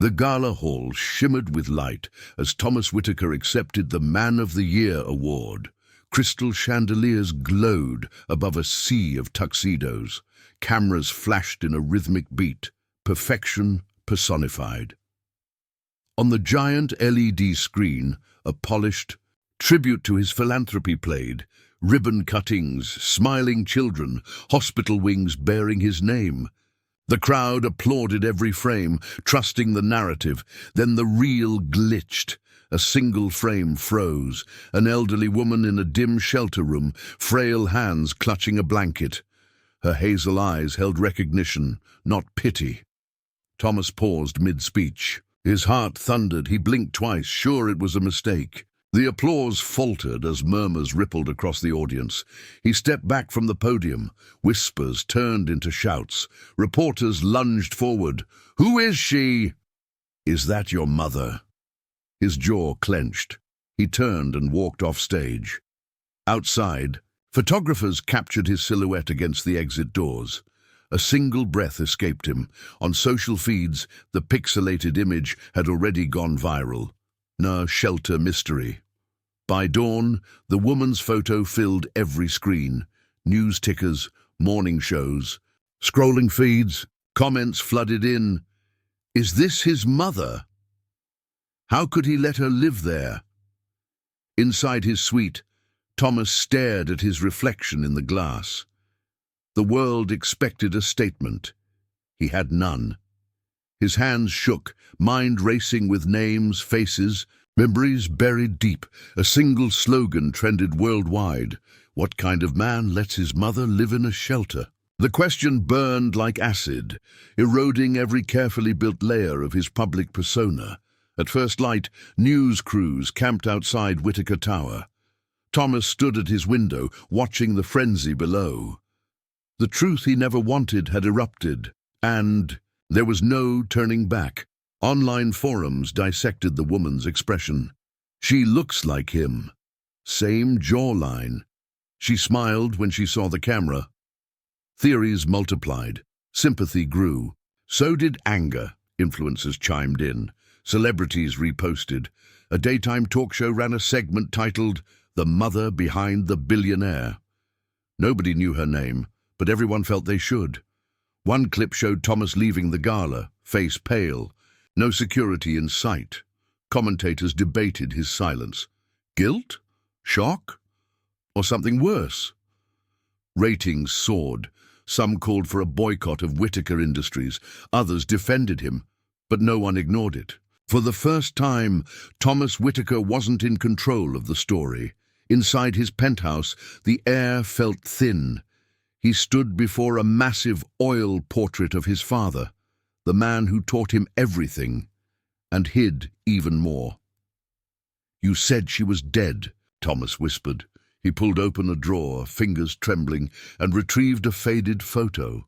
The gala hall shimmered with light as Thomas Whitaker accepted the Man of the Year award. Crystal chandeliers glowed above a sea of tuxedos. Cameras flashed in a rhythmic beat, perfection personified. On the giant LED screen, a polished tribute to his philanthropy played. Ribbon cuttings, smiling children, hospital wings bearing his name. The crowd applauded every frame, trusting the narrative. Then the reel glitched. A single frame froze. An elderly woman in a dim shelter room, frail hands clutching a blanket. Her hazel eyes held recognition, not pity. Thomas paused mid-speech. His heart thundered. He blinked twice, sure it was a mistake. The applause faltered as murmurs rippled across the audience. He stepped back from the podium. Whispers turned into shouts. Reporters lunged forward. "Who is she?" "Is that your mother?" His jaw clenched. He turned and walked off stage. Outside, photographers captured his silhouette against the exit doors. A single breath escaped him. On social feeds, the pixelated image had already gone viral. No shelter mystery. By dawn, the woman's photo filled every screen. News tickers, morning shows, scrolling feeds, comments flooded in. Is this his mother? How could he let her live there? Inside his suite, Thomas stared at his reflection in the glass. The world expected a statement. He had none. His hands shook, mind racing with names, faces, memories buried deep. A single slogan trended worldwide. What kind of man lets his mother live in a shelter? The question burned like acid, eroding every carefully built layer of his public persona. At first light, news crews camped outside Whitaker Tower. Thomas stood at his window, watching the frenzy below. The truth he never wanted had erupted, and there was no turning back. Online forums dissected the woman's expression. She looks like him. Same jawline. She smiled when she saw the camera. Theories multiplied. Sympathy grew. So did anger. Influencers chimed in. Celebrities reposted. A daytime talk show ran a segment titled "The Mother Behind the Billionaire." Nobody knew her name, but everyone felt they should. One clip showed Thomas leaving the gala, face pale. No security in sight. Commentators debated his silence. Guilt? Shock? Or something worse? Ratings soared. Some called for a boycott of Whitaker Industries. Others defended him, but no one ignored it. For the first time, Thomas Whitaker wasn't in control of the story. Inside his penthouse, the air felt thin. He stood before a massive oil portrait of his father, the man who taught him everything, and hid even more. "You said she was dead," Thomas whispered. He pulled open a drawer, fingers trembling, and retrieved a faded photo.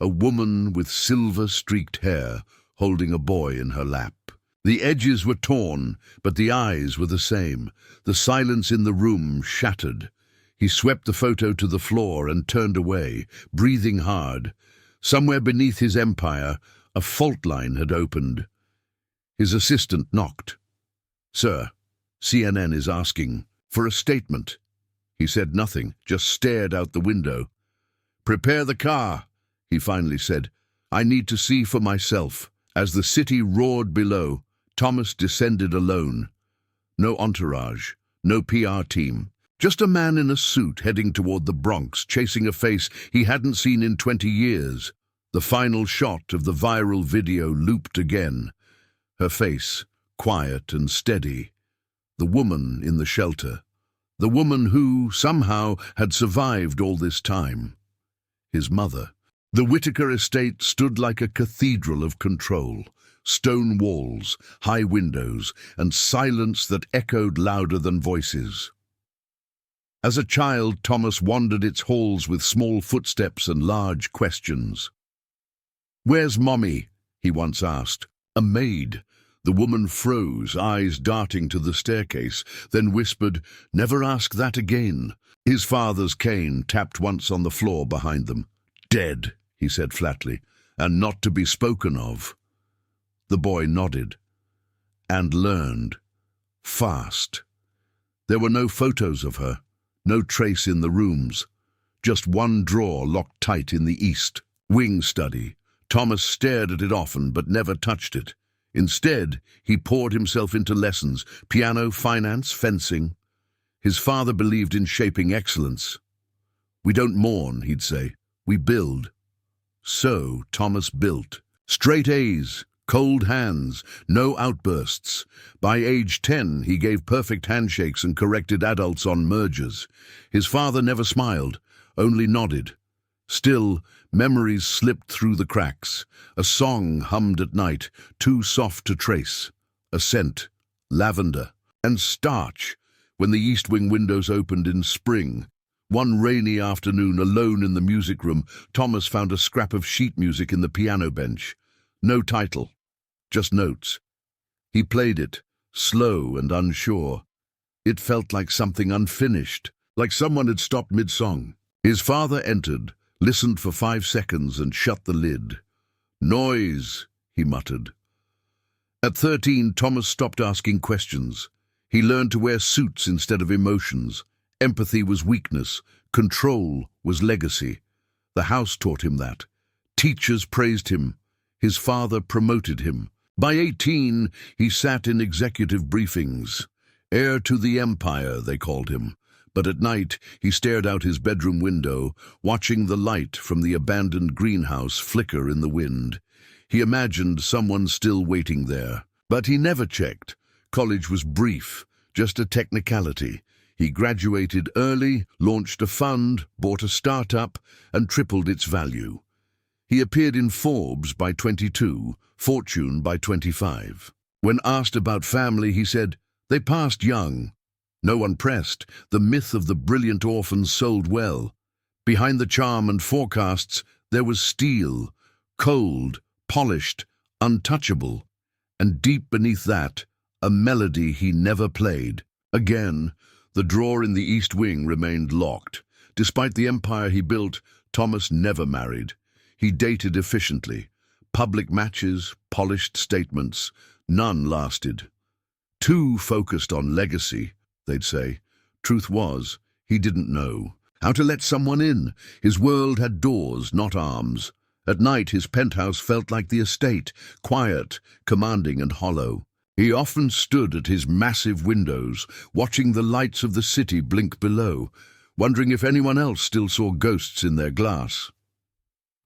A woman with silver-streaked hair, holding a boy in her lap. The edges were torn, but the eyes were the same. The silence in the room shattered. He swept the photo to the floor and turned away, breathing hard. Somewhere beneath his empire, a fault line had opened. His assistant knocked. "Sir, CNN is asking for a statement." He said nothing, just stared out the window. "Prepare the car," he finally said. "I need to see for myself." As the city roared below, Thomas descended alone. No entourage, no PR team. Just a man in a suit heading toward the Bronx, chasing a face he hadn't seen in 20 years. The final shot of the viral video looped again. Her face, quiet and steady. The woman in the shelter. The woman who, somehow, had survived all this time. His mother. The Whitaker estate stood like a cathedral of control. Stone walls, high windows, and silence that echoed louder than voices. As a child, Thomas wandered its halls with small footsteps and large questions. "Where's Mommy?" he once asked. "A maid." The woman froze, eyes darting to the staircase, then whispered, "Never ask that again." His father's cane tapped once on the floor behind them. "Dead," he said flatly, "and not to be spoken of." The boy nodded. And learned. Fast. There were no photos of her, no trace in the rooms. Just one drawer locked tight in the east. Wing study. Thomas stared at it often but never touched it. Instead, he poured himself into lessons, piano, finance, fencing. His father believed in shaping excellence. "We don't mourn," he'd say. "We build." So Thomas built. Straight A's, cold hands, no outbursts. By age 10, he gave perfect handshakes and corrected adults on mergers. His father never smiled, only nodded. Still, memories slipped through the cracks. A song hummed at night, too soft to trace. A scent, lavender, and starch, when the East Wing windows opened in spring. One rainy afternoon, alone in the music room, Thomas found a scrap of sheet music in the piano bench. No title, just notes. He played it, slow and unsure. It felt like something unfinished, like someone had stopped mid-song. His father entered, listened for 5 seconds and shut the lid. "Noise," he muttered. At 13, Thomas stopped asking questions. He learned to wear suits instead of emotions. Empathy was weakness. Control was legacy. The house taught him that. Teachers praised him. His father promoted him. By 18, he sat in executive briefings. Heir to the empire, they called him. But at night, he stared out his bedroom window, watching the light from the abandoned greenhouse flicker in the wind. He imagined someone still waiting there. But he never checked. College was brief, just a technicality. He graduated early, launched a fund, bought a startup, and tripled its value. He appeared in Forbes by 22, Fortune by 25. When asked about family, he said, "They passed young." No one pressed. The myth of the brilliant orphans sold well. Behind the charm and forecasts, there was steel, cold, polished, untouchable. And deep beneath that, a melody he never played. Again, the drawer in the East Wing remained locked. Despite the empire he built, Thomas never married. He dated efficiently. Public matches, polished statements, none lasted. Too focused on legacy, they'd say. Truth was, he didn't know how to let someone in. His world had doors, not arms. At night, his penthouse felt like the estate, quiet, commanding and hollow. He often stood at his massive windows, watching the lights of the city blink below, wondering if anyone else still saw ghosts in their glass.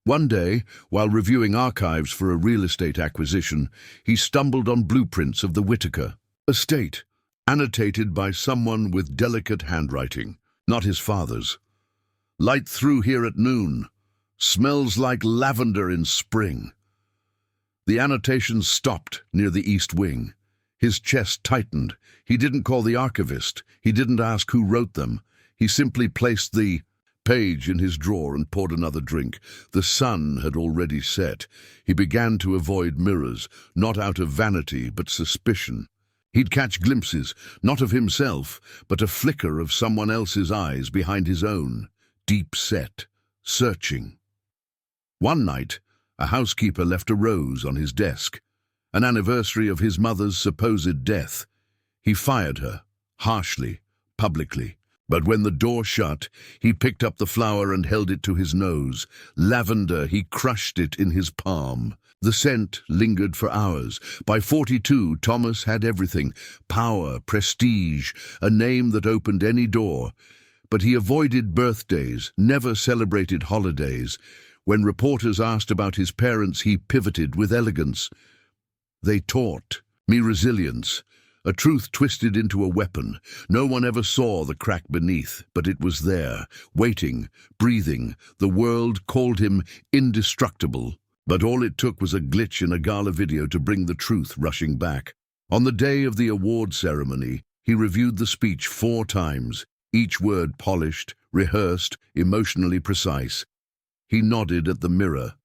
One day, while reviewing archives for a real estate acquisition, he stumbled on blueprints of the Whitaker estate, annotated by someone with delicate handwriting, not his father's. "Light through here at noon. Smells like lavender in spring." The annotation stopped near the East Wing. His chest tightened. He didn't call the archivist. He didn't ask who wrote them. He simply placed the page in his drawer and poured another drink. The sun had already set. He began to avoid mirrors, not out of vanity but suspicion. He'd catch glimpses, not of himself, but a flicker of someone else's eyes behind his own, deep set, searching. One night, a housekeeper left a rose on his desk, an anniversary of his mother's supposed death. He fired her, harshly, publicly. But when the door shut, he picked up the flower and held it to his nose. Lavender, he crushed it in his palm. The scent lingered for hours. By 42, Thomas had everything: power, prestige, a name that opened any door. But he avoided birthdays, never celebrated holidays. When reporters asked about his parents, he pivoted with elegance. "They taught me resilience." A truth twisted into a weapon. No one ever saw the crack beneath, but it was there, waiting, breathing. The world called him indestructible. But all it took was a glitch in a gala video to bring the truth rushing back. On the day of the award ceremony, he reviewed the speech 4 times, each word polished, rehearsed, emotionally precise. He nodded at the mirror,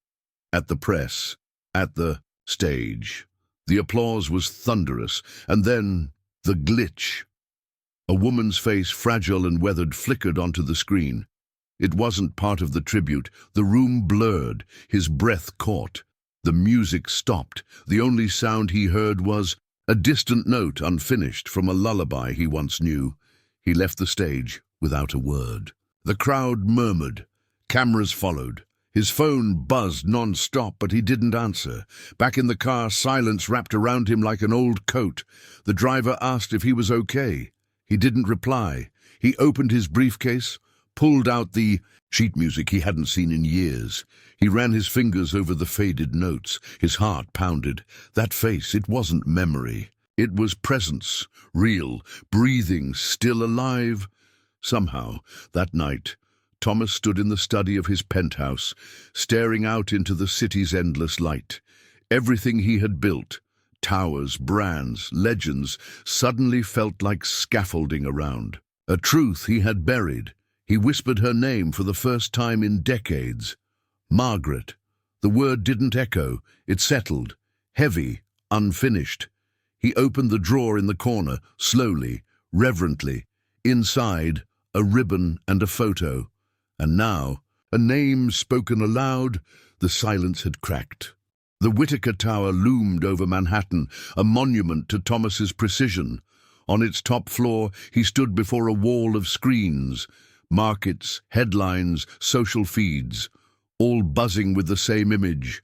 at the press, at the stage. The applause was thunderous, and then the glitch. A woman's face, fragile and weathered, flickered onto the screen. It wasn't part of the tribute. The room blurred, his breath caught. The music stopped. The only sound he heard was a distant note unfinished from a lullaby he once knew. He left the stage without a word. The crowd murmured. Cameras followed. His phone buzzed non-stop, but he didn't answer. Back in the car, silence wrapped around him like an old coat. The driver asked if he was okay. He didn't reply. He opened his briefcase, pulled out the sheet music he hadn't seen in years. He ran his fingers over the faded notes. His heart pounded. That face, it wasn't memory. It was presence, real, breathing, still alive. Somehow, that night, Thomas stood in the study of his penthouse, staring out into the city's endless light. Everything he had built, towers, brands, legends, suddenly felt like scaffolding around. A truth he had buried. He whispered her name for the first time in decades. Margaret. The word didn't echo. It settled. Heavy, unfinished. He opened the drawer in the corner, slowly, reverently. Inside, a ribbon and a photo. And now, a name spoken aloud. The silence had cracked. The Whitaker Tower loomed over Manhattan, a monument to Thomas's precision. On its top floor, he stood before a wall of screens. Markets, headlines, social feeds, all buzzing with the same image.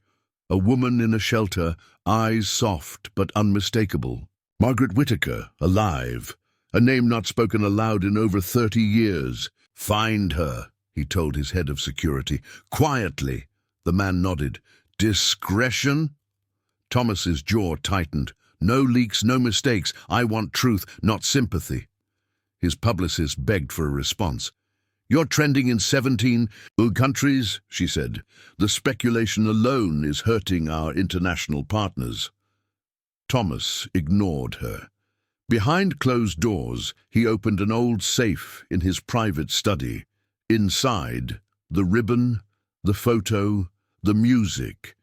A woman in a shelter, eyes soft but unmistakable. Margaret Whitaker, alive. A name not spoken aloud in over 30 years. "Find her," he told his head of security. "Quietly." The man nodded. "Discretion?" Thomas's jaw tightened. "No leaks, no mistakes. I want truth, not sympathy." His publicist begged for a response. "You're trending in 17 countries," she said. "The speculation alone is hurting our international partners." Thomas ignored her. Behind closed doors, he opened an old safe in his private study. Inside, the ribbon, the photo, the music.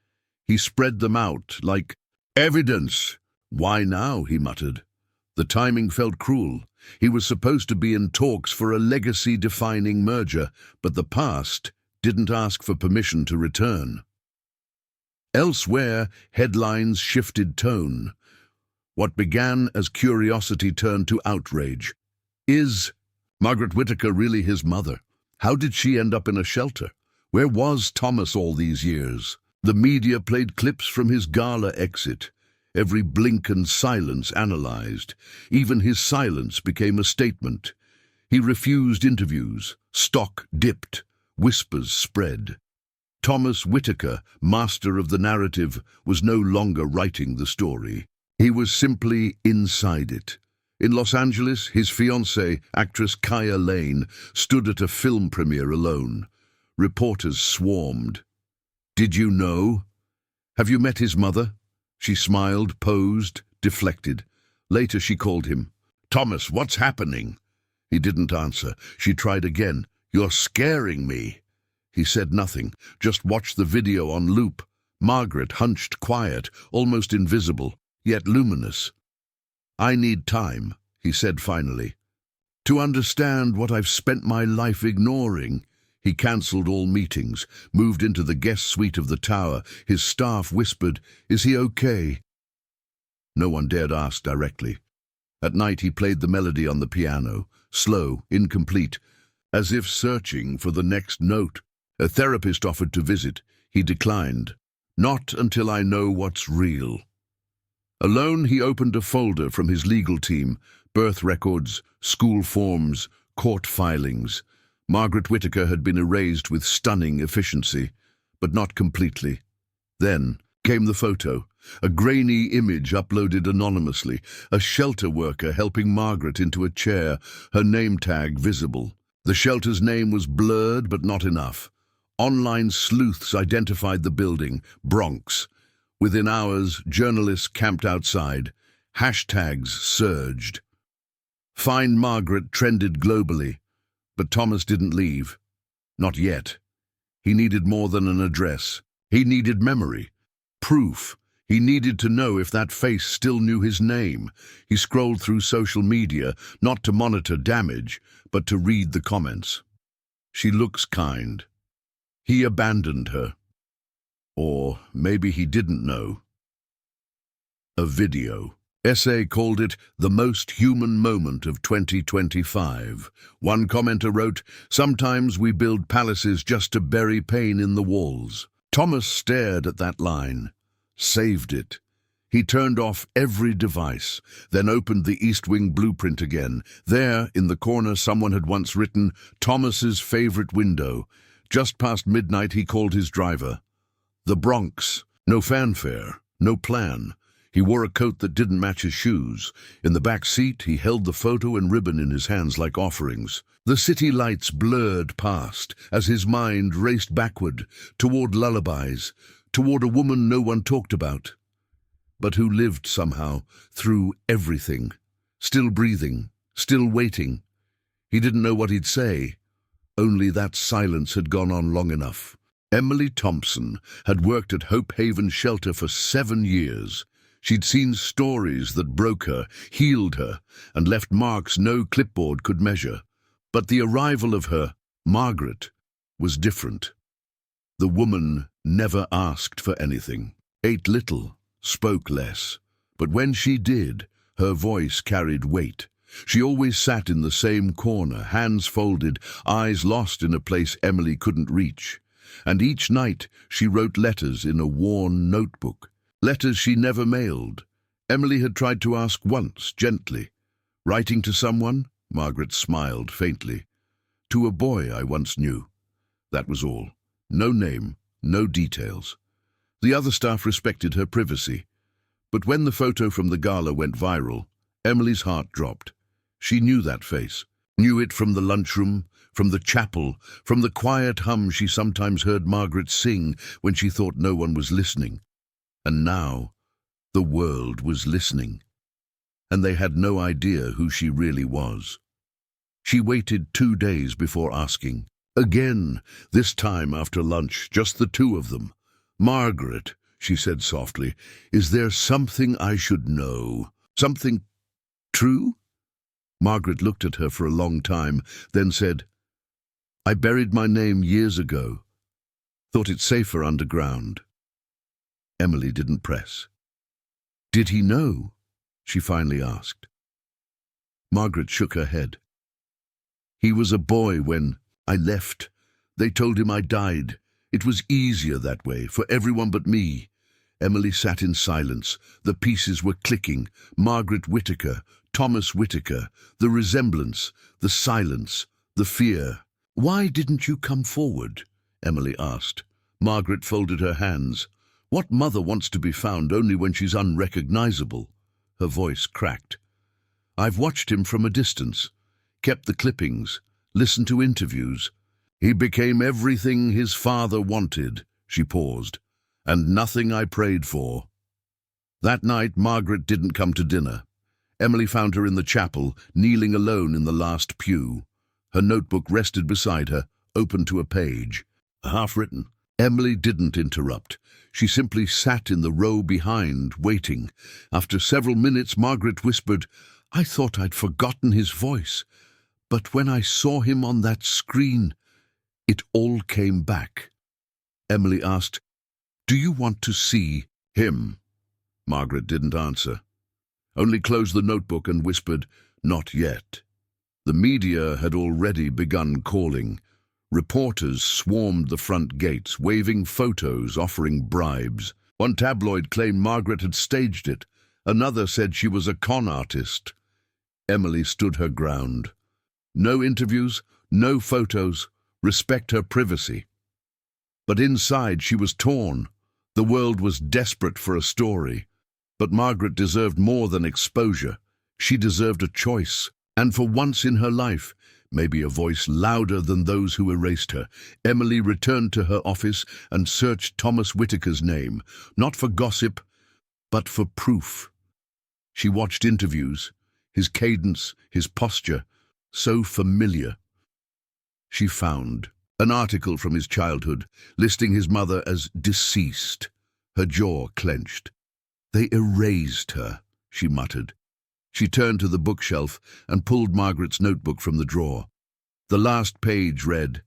He spread them out like evidence. "Why now?" he muttered. The timing felt cruel. He was supposed to be in talks for a legacy-defining merger, but the past didn't ask for permission to return. Elsewhere, headlines shifted tone. What began as curiosity turned to outrage. Is Margaret Whitaker really his mother? How did she end up in a shelter? Where was Thomas all these years? The media played clips from his gala exit. Every blink and silence analyzed. Even his silence became a statement. He refused interviews. Stock dipped. Whispers spread. Thomas Whitaker, master of the narrative, was no longer writing the story. He was simply inside it. In Los Angeles, his fiancée, actress Kaya Lane, stood at a film premiere alone. Reporters swarmed. "Did you know? Have you met his mother?" She smiled, posed, deflected. Later she called him. "Thomas, what's happening?" He didn't answer. She tried again. "You're scaring me." He said nothing, just watched the video on loop. Margaret hunched quiet, almost invisible, yet luminous. "I need time," he said finally, "to understand what I've spent my life ignoring." He cancelled all meetings, moved into the guest suite of the tower. His staff whispered, "Is he okay?" No one dared ask directly. At night he played the melody on the piano, slow, incomplete, as if searching for the next note. A therapist offered to visit. He declined. "Not until I know what's real." Alone, he opened a folder from his legal team, birth records, school forms, court filings. Margaret Whitaker had been erased with stunning efficiency, but not completely. Then came the photo, a grainy image uploaded anonymously, a shelter worker helping Margaret into a chair, her name tag visible. The shelter's name was blurred, but not enough. Online sleuths identified the building, Bronx. Within hours, journalists camped outside. Hashtags surged. "Find Margaret" trended globally. But Thomas didn't leave. Not yet. He needed more than an address. He needed memory. Proof. He needed to know if that face still knew his name. He scrolled through social media, not to monitor damage, but to read the comments. "She looks kind." "He abandoned her." Or maybe he didn't know. A video. Essay called it the most human moment of 2025. One commenter wrote, "Sometimes we build palaces just to bury pain in the walls." Thomas stared at that line, saved it. He turned off every device, then opened the East Wing blueprint again. There, in the corner, someone had once written, "Thomas's favorite window." Just past midnight, he called his driver. The Bronx. No fanfare, no plan. He wore a coat that didn't match his shoes. In the back seat, he held the photo and ribbon in his hands like offerings. The city lights blurred past as his mind raced backward, toward lullabies, toward a woman no one talked about, but who lived somehow through everything, still breathing, still waiting. He didn't know what he'd say, only that silence had gone on long enough. Emily Thompson had worked at Hope Haven Shelter for 7 years. She'd seen stories that broke her, healed her, and left marks no clipboard could measure. But the arrival of her, Margaret, was different. The woman never asked for anything, ate little, spoke less. But when she did, her voice carried weight. She always sat in the same corner, hands folded, eyes lost in a place Emily couldn't reach. And each night she wrote letters in a worn notebook. Letters she never mailed. Emily had tried to ask once, gently. "Writing to someone?" Margaret smiled faintly. "To a boy I once knew." That was all. No name, no details. The other staff respected her privacy. But when the photo from the gala went viral, Emily's heart dropped. She knew that face. Knew it from the lunchroom, from the chapel, from the quiet hum she sometimes heard Margaret sing when she thought no one was listening. And now, the world was listening. And they had no idea who she really was. She waited 2 days before asking. Again, this time after lunch, just the two of them. "Margaret," she said softly, "is there something I should know? Something true?" Margaret looked at her for a long time, then said, "I buried my name years ago. Thought it safer underground." Emily didn't press. "Did he know?" she finally asked. Margaret shook her head. "He was a boy when I left. They told him I died. It was easier that way, for everyone but me." Emily sat in silence. The pieces were clicking. Margaret Whittaker, Thomas Whittaker, the resemblance, the silence, the fear. "Why didn't you come forward?" Emily asked. Margaret folded her hands. "What mother wants to be found only when she's unrecognizable?" Her voice cracked. "I've watched him from a distance, kept the clippings, listened to interviews. He became everything his father wanted." She paused. "And nothing I prayed for." That night, Margaret didn't come to dinner. Emily found her in the chapel, kneeling alone in the last pew. Her notebook rested beside her, open to a page, half-written. Emily didn't interrupt. She simply sat in the row behind, waiting. After several minutes, Margaret whispered, "I thought I'd forgotten his voice. But when I saw him on that screen, it all came back." Emily asked, "Do you want to see him?" Margaret didn't answer, only closed the notebook and whispered, "Not yet." The media had already begun calling. Reporters swarmed the front gates, waving photos, offering bribes. One tabloid claimed Margaret had staged it. Another said she was a con artist. Emily stood her ground. No interviews, no photos. Respect her privacy. But inside she was torn. The world was desperate for a story. But Margaret deserved more than exposure. She deserved a choice. And for once in her life, maybe a voice louder than those who erased her, Emily returned to her office and searched Thomas Whittaker's name, not for gossip, but for proof. She watched interviews, his cadence, his posture, so familiar. She found an article from his childhood, listing his mother as deceased. Her jaw clenched. "They erased her," she muttered. She turned to the bookshelf and pulled Margaret's notebook from the drawer. The last page read,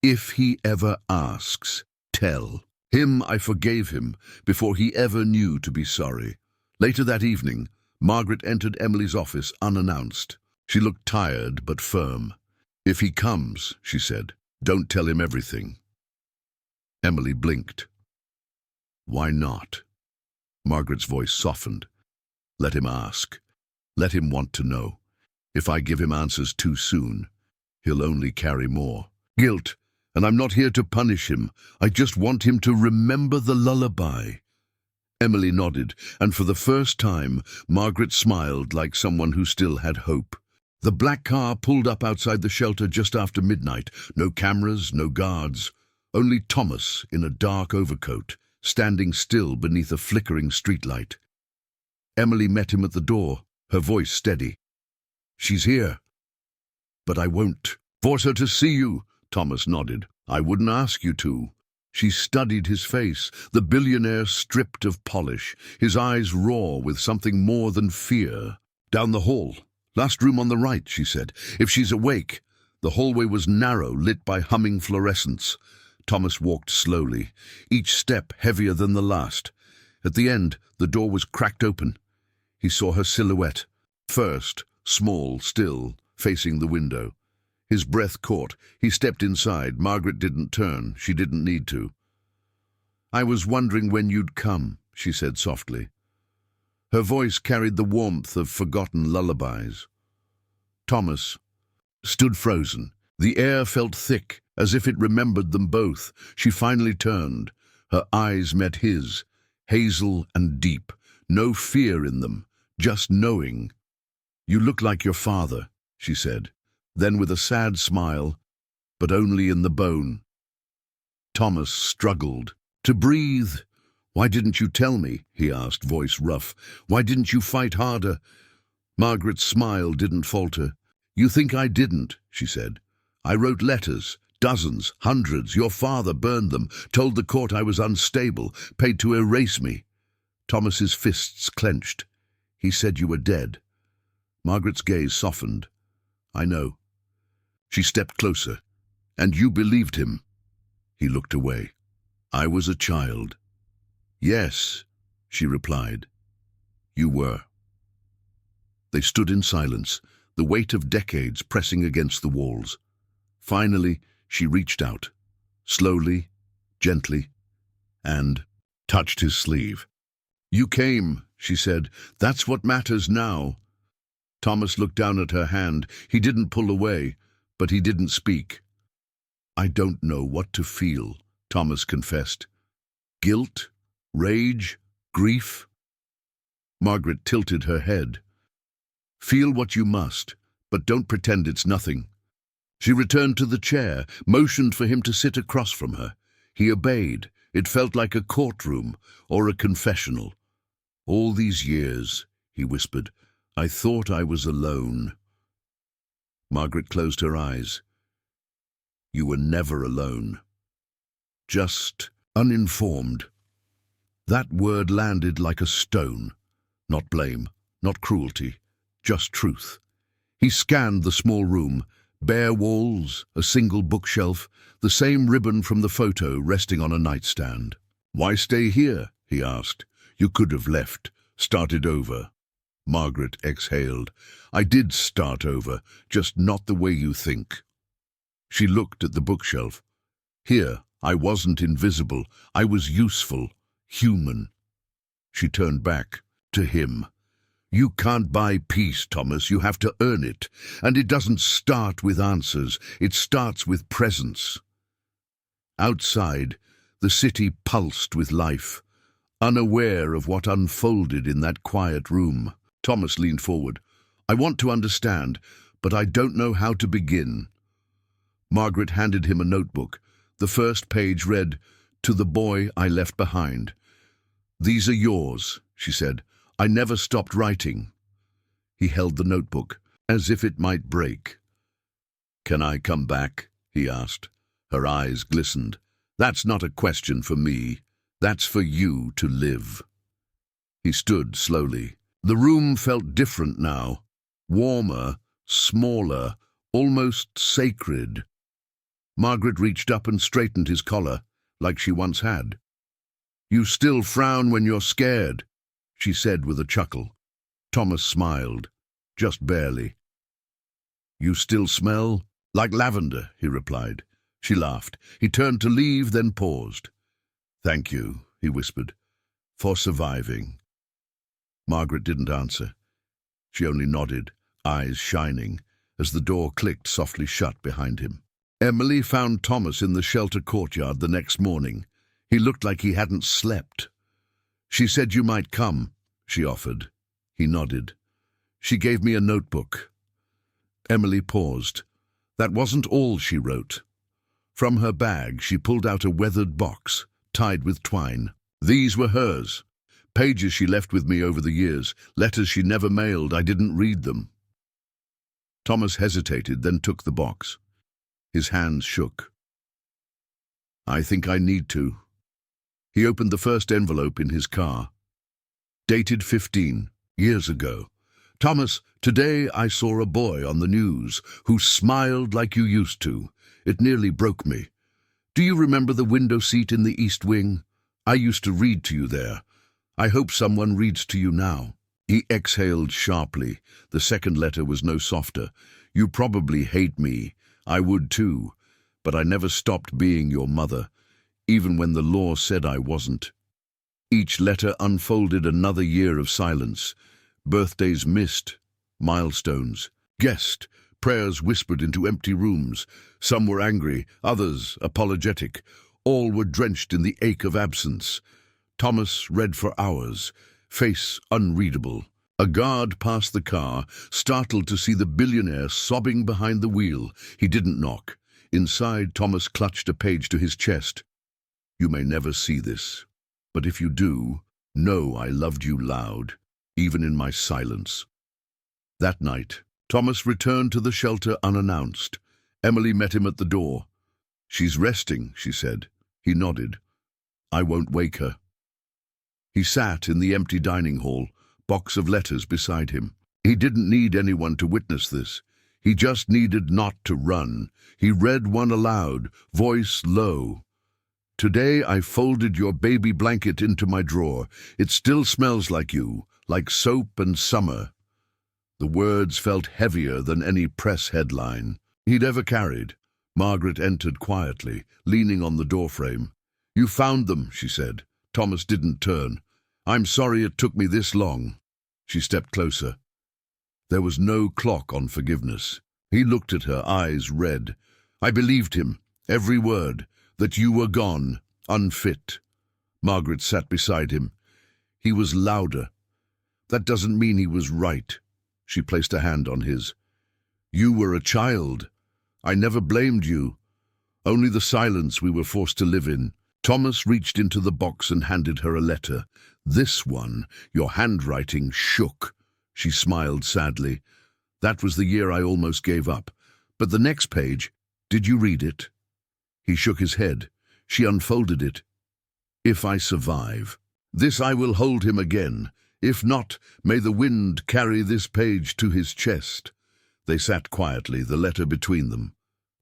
"If he ever asks, tell." Him I forgave him before he ever knew to be sorry. Later that evening, Margaret entered Emily's office unannounced. She looked tired but firm. "If he comes," she said, "don't tell him everything." Emily blinked. "Why not?" Margaret's voice softened. "Let him ask. Let him want to know. If I give him answers too soon, he'll only carry more guilt, and I'm not here to punish him. I just want him to remember the lullaby." Emily nodded, and for the first time, Margaret smiled like someone who still had hope. The black car pulled up outside the shelter just after midnight. No cameras, no guards. Only Thomas in a dark overcoat, standing still beneath a flickering streetlight. Emily met him at the door, her voice steady. "She's here." "But I won't force her to see you." Thomas nodded. "I wouldn't ask you to." She studied his face, the billionaire stripped of polish, his eyes raw with something more than fear. "Down the hall. Last room on the right," she said. "If she's awake." The hallway was narrow, lit by humming fluorescents. Thomas walked slowly, each step heavier than the last. At the end, the door was cracked open. He saw her silhouette, first, small, still, facing the window. His breath caught. He stepped inside. Margaret didn't turn. She didn't need to. "I was wondering when you'd come," she said softly. Her voice carried the warmth of forgotten lullabies. Thomas stood frozen. The air felt thick, as if it remembered them both. She finally turned. Her eyes met his, hazel and deep. No fear in them, just knowing. "You look like your father," she said. Then with a sad smile, "but only in the bone." Thomas struggled to breathe. "Why didn't you tell me?" he asked, voice rough. "Why didn't you fight harder?" Margaret's smile didn't falter. "You think I didn't," she said. "I wrote letters, dozens, hundreds. Your father burned them, told the court I was unstable, paid to erase me." Thomas's fists clenched. "He said you were dead." Margaret's gaze softened. "I know." She stepped closer. "And you believed him?" He looked away. "I was a child." "Yes," she replied. "You were." They stood in silence, the weight of decades pressing against the walls. Finally, she reached out, slowly, gently, and touched his sleeve. "You came," she said. "That's what matters now." Thomas looked down at her hand. He didn't pull away, but he didn't speak. "I don't know what to feel," Thomas confessed. "Guilt? Rage? Grief?" Margaret tilted her head. "Feel what you must, but don't pretend it's nothing." She returned to the chair, motioned for him to sit across from her. He obeyed. It felt like a courtroom or a confessional. "All these years," he whispered, "I thought I was alone." Margaret closed her eyes. "You were never alone. Just uninformed." That word landed like a stone. Not blame, not cruelty, just truth. He scanned the small room, bare walls, a single bookshelf, the same ribbon from the photo resting on a nightstand. "Why stay here?" he asked. "You could have left, started over." Margaret exhaled. "I did start over, just not the way you think." She looked at the bookshelf. "Here, I wasn't invisible. I was useful, human." She turned back to him. "You can't buy peace, Thomas. You have to earn it. And it doesn't start with answers. It starts with presence." Outside, the city pulsed with life, unaware of what unfolded in that quiet room. Thomas leaned forward. "I want to understand, but I don't know how to begin." Margaret handed him a notebook. The first page read, "To the boy I left behind." "These are yours," she said. "I never stopped writing." He held the notebook, as if it might break. "Can I come back?" he asked. Her eyes glistened. "That's not a question for me. That's for you to live." He stood slowly. The room felt different now. Warmer, smaller, almost sacred. Margaret reached up and straightened his collar, like she once had. You still frown when you're scared, she said with a chuckle. Thomas smiled, just barely. You still smell like lavender, he replied. She laughed. He turned to leave, then paused. Thank you, he whispered, for surviving. Margaret didn't answer. She only nodded, eyes shining, as the door clicked softly shut behind him. Emily found Thomas in the shelter courtyard the next morning. He looked like he hadn't slept. She said you might come, she offered. He nodded. She gave me a notebook. Emily paused. That wasn't all she wrote. From her bag, she pulled out a weathered box, tied with twine. These were hers. Pages she left with me over the years, letters she never mailed. I didn't read them. Thomas hesitated, then took the box. His hands shook. I think I need to. He opened the first envelope in his car. Dated 15 years ago. Thomas, today I saw a boy on the news who smiled like you used to. It nearly broke me. Do you remember the window seat in the East Wing? I used to read to you there. I hope someone reads to you now. He exhaled sharply. The second letter was no softer. You probably hate me. I would too. But I never stopped being your mother, even when the law said I wasn't. Each letter unfolded another year of silence. Birthdays missed, milestones, guessed, prayers whispered into empty rooms. Some were angry, others apologetic. All were drenched in the ache of absence. Thomas read for hours, face unreadable. A guard passed the car, startled to see the billionaire sobbing behind the wheel. He didn't knock. Inside, Thomas clutched a page to his chest. You may never see this, but if you do, know I loved you loud, even in my silence. That night, Thomas returned to the shelter unannounced. Emily met him at the door. She's resting, she said. He nodded. I won't wake her. He sat in the empty dining hall, box of letters beside him. He didn't need anyone to witness this. He just needed not to run. He read one aloud, voice low. Today I folded your baby blanket into my drawer. It still smells like you, like soap and summer. The words felt heavier than any press headline he'd ever carried. Margaret entered quietly, leaning on the doorframe. You found them, she said. Thomas didn't turn. I'm sorry it took me this long. She stepped closer. There was no clock on forgiveness. He looked at her, eyes red. I believed him, every word, that you were gone, unfit. Margaret sat beside him. He was louder. That doesn't mean he was right. She placed a hand on his. You were a child. I never blamed you. Only the silence we were forced to live in. Thomas reached into the box and handed her a letter. This one, your handwriting shook. She smiled sadly. That was the year I almost gave up. But the next page, did you read it? He shook his head. She unfolded it. If I survive, this I will hold him again. If not, may the wind carry this page to his chest. They sat quietly, the letter between them.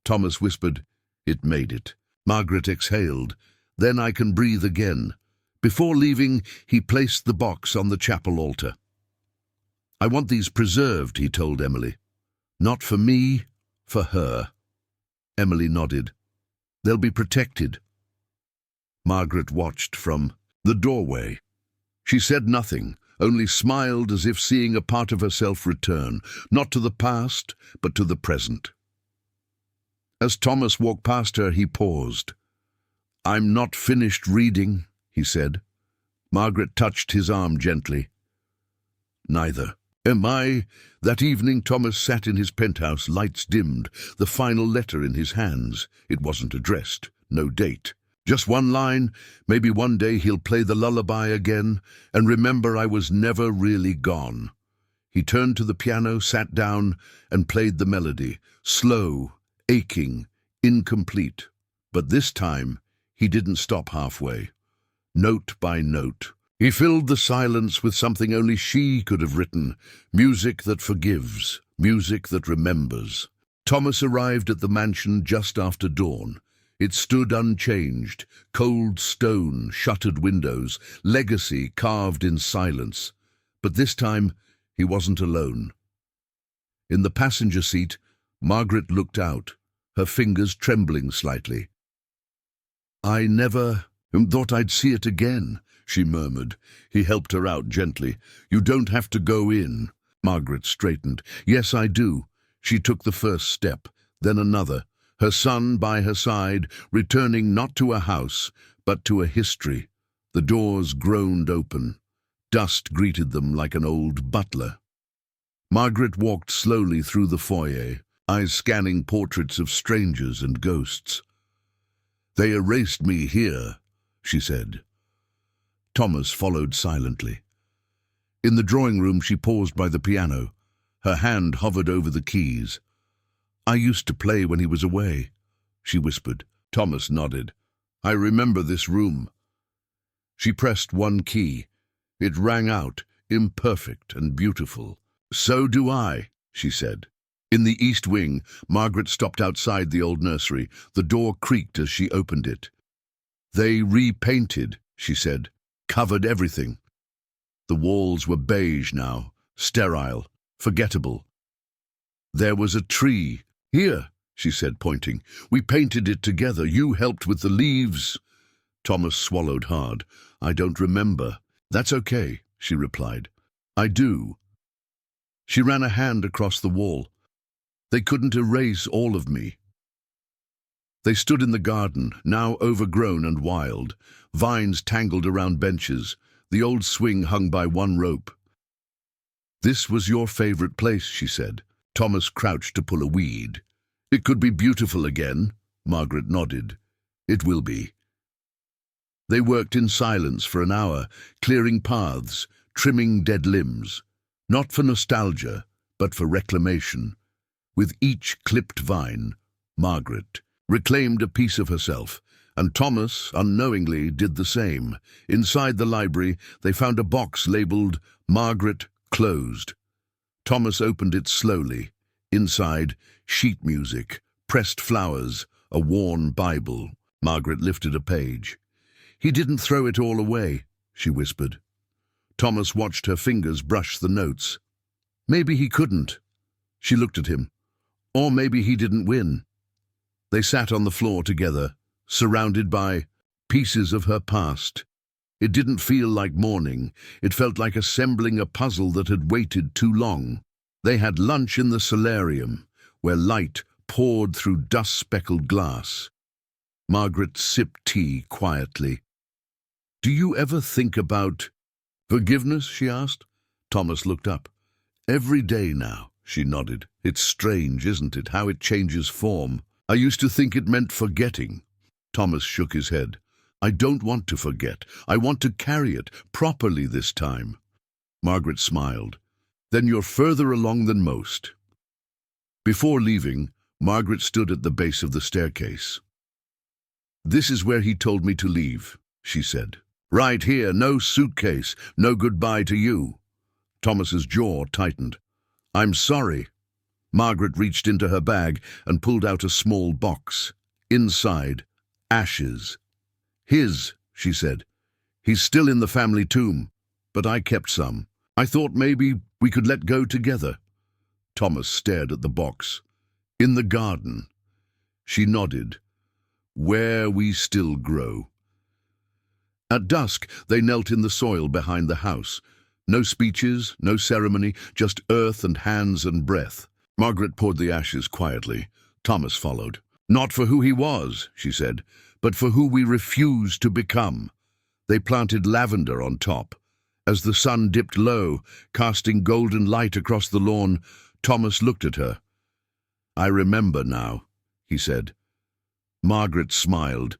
Thomas whispered, It made it. Margaret exhaled. Then I can breathe again. Before leaving, he placed the box on the chapel altar. I want these preserved, he told Emily. Not for me, for her. Emily nodded. They'll be protected. Margaret watched from the doorway. She said nothing, only smiled as if seeing a part of herself return, not to the past, but to the present. As Thomas walked past her, he paused. I'm not finished reading, he said. Margaret touched his arm gently. Neither am I. That evening Thomas sat in his penthouse, lights dimmed, the final letter in his hands. It wasn't addressed, no date. Just one line, maybe one day he'll play the lullaby again and remember I was never really gone. He turned to the piano, sat down, and played the melody, slow, aching, incomplete. But this time, he didn't stop halfway. Note by note, he filled the silence with something only she could have written, music that forgives, music that remembers. Thomas arrived at the mansion just after dawn. It stood unchanged, cold stone, shuttered windows, legacy carved in silence. But this time, he wasn't alone. In the passenger seat, Margaret looked out, her fingers trembling slightly. "I never thought I'd see it again," she murmured. He helped her out gently. "You don't have to go in." Margaret straightened. "Yes, I do." She took the first step, then another, her son by her side, returning not to a house, but to a history. The doors groaned open. Dust greeted them like an old butler. Margaret walked slowly through the foyer, eyes scanning portraits of strangers and ghosts. "They erased me here," she said. Thomas followed silently. In the drawing room, she paused by the piano. Her hand hovered over the keys. "I used to play when he was away," she whispered. Thomas nodded. "I remember this room." She pressed one key. It rang out, imperfect and beautiful. "So do I," she said. In the east wing, Margaret stopped outside the old nursery. The door creaked as she opened it. "They repainted," she said, "covered everything." The walls were beige now, sterile, forgettable. There was a tree. "Here," she said, pointing. "We painted it together. You helped with the leaves." Thomas swallowed hard. "I don't remember." "That's okay," she replied. "I do." She ran a hand across the wall. "They couldn't erase all of me." They stood in the garden, now overgrown and wild. Vines tangled around benches. The old swing hung by one rope. "This was your favorite place," she said. Thomas crouched to pull a weed. "It could be beautiful again." Margaret nodded. "It will be." They worked in silence for an hour, clearing paths, trimming dead limbs. Not for nostalgia, but for reclamation. With each clipped vine, Margaret reclaimed a piece of herself, and Thomas, unknowingly, did the same. Inside the library, they found a box labeled "Margaret, closed." Thomas opened it slowly. Inside, sheet music, pressed flowers, a worn Bible. Margaret lifted a page. "He didn't throw it all away," she whispered. Thomas watched her fingers brush the notes. "Maybe he couldn't." She looked at him. "Or maybe he didn't win." They sat on the floor together, surrounded by pieces of her past. It didn't feel like mourning. It felt like assembling a puzzle that had waited too long. They had lunch in the solarium, where light poured through dust-speckled glass. Margaret sipped tea quietly. "Do you ever think about forgiveness?" she asked. Thomas looked up. "Every day now," she nodded. "It's strange, isn't it, how it changes form? I used to think it meant forgetting." Thomas shook his head. "I don't want to forget. I want to carry it, properly this time." Margaret smiled. "Then you're further along than most." Before leaving, Margaret stood at the base of the staircase. "This is where he told me to leave," she said. "Right here, no suitcase, no goodbye to you." Thomas's jaw tightened. "I'm sorry." Margaret reached into her bag and pulled out a small box. Inside, ashes. "His," she said. "He's still in the family tomb, but I kept some. I thought maybe we could let go together." Thomas stared at the box. "In the garden." She nodded. "Where we still grow." At dusk, they knelt in the soil behind the house. No speeches, no ceremony, just earth and hands and breath. Margaret poured the ashes quietly. Thomas followed. "Not for who he was," she said, "but for who we refuse to become." They planted lavender on top. As the sun dipped low, casting golden light across the lawn, Thomas looked at her. "I remember now," he said. Margaret smiled.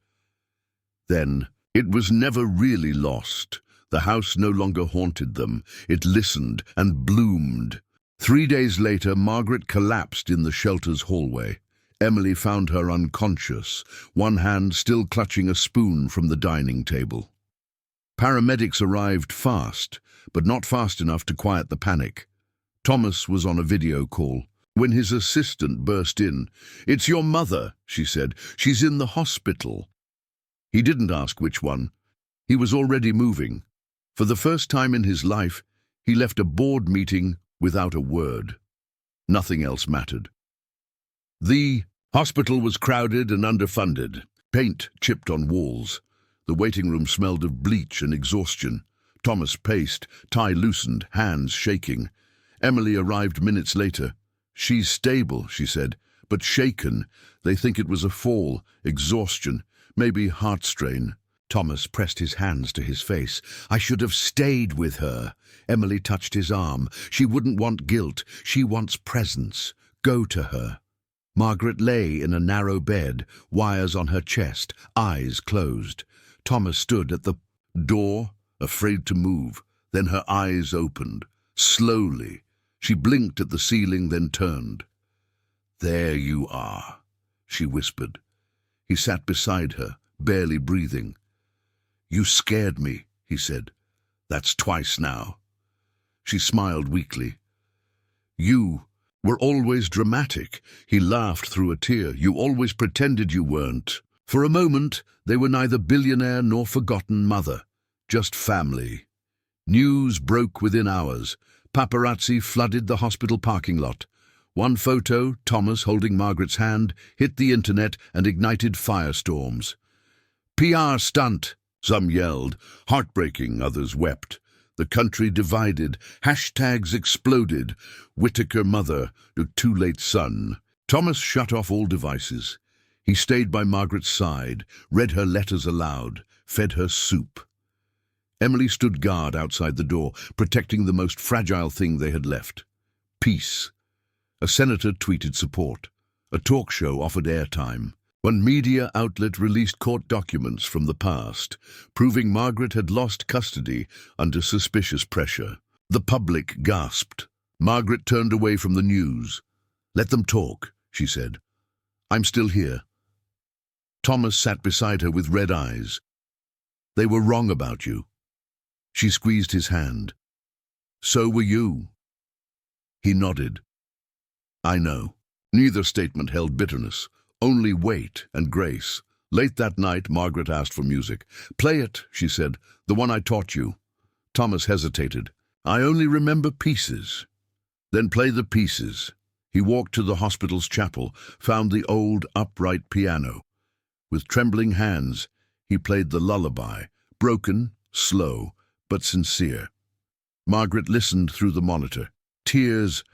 Then, it was never really lost. The house no longer haunted them. It listened and bloomed. 3 days later, Margaret collapsed in the shelter's hallway. Emily found her unconscious, one hand still clutching a spoon from the dining table. Paramedics arrived fast, but not fast enough to quiet the panic. Thomas was on a video call. when his assistant burst in. "It's your mother," she said. "She's in the hospital." He didn't ask which one. He was already moving. For the first time in his life, he left a board meeting without a word. Nothing else mattered. The hospital was crowded and underfunded. Paint chipped on walls. The waiting room smelled of bleach and exhaustion. Thomas paced, tie loosened, hands shaking. Emily arrived minutes later. "She's stable," she said, "but shaken. They think it was a fall, exhaustion, maybe heart strain." Thomas pressed his hands to his face. "I should have stayed with her." Emily touched his arm. "She wouldn't want guilt. She wants presence. Go to her." Margaret lay in a narrow bed, wires on her chest, eyes closed. Thomas stood at the door, afraid to move. Then her eyes opened. Slowly. She blinked at the ceiling, then turned. "There you are," she whispered. He sat beside her, barely breathing. "You scared me," he said. "That's twice now." She smiled weakly. "You were always dramatic." He laughed through a tear. "You always pretended you weren't." For a moment, they were neither billionaire nor forgotten mother, just family. News broke within hours. Paparazzi flooded the hospital parking lot. One photo, Thomas holding Margaret's hand, hit the internet and ignited firestorms. "PR stunt," some yelled. Heartbreaking, others wept. The country divided. Hashtags exploded. Whitaker mother, the too late son. Thomas shut off all devices. He stayed by Margaret's side, read her letters aloud, fed her soup. Emily stood guard outside the door, protecting the most fragile thing they had left. Peace. A senator tweeted support. A talk show offered airtime. One media outlet released court documents from the past, proving Margaret had lost custody under suspicious pressure. The public gasped. Margaret turned away from the news. "Let them talk," she said. "I'm still here." Thomas sat beside her with red eyes. "They were wrong about you." She squeezed his hand. "So were you." He nodded. "I know." Neither statement held bitterness, only weight and grace. Late that night, Margaret asked for music. "Play it," she said, "the one I taught you." Thomas hesitated. "I only remember pieces." "Then play the pieces." He walked to the hospital's chapel, found the old upright piano. With trembling hands, he played the lullaby, broken, slow, but sincere. Margaret listened through the monitor, tears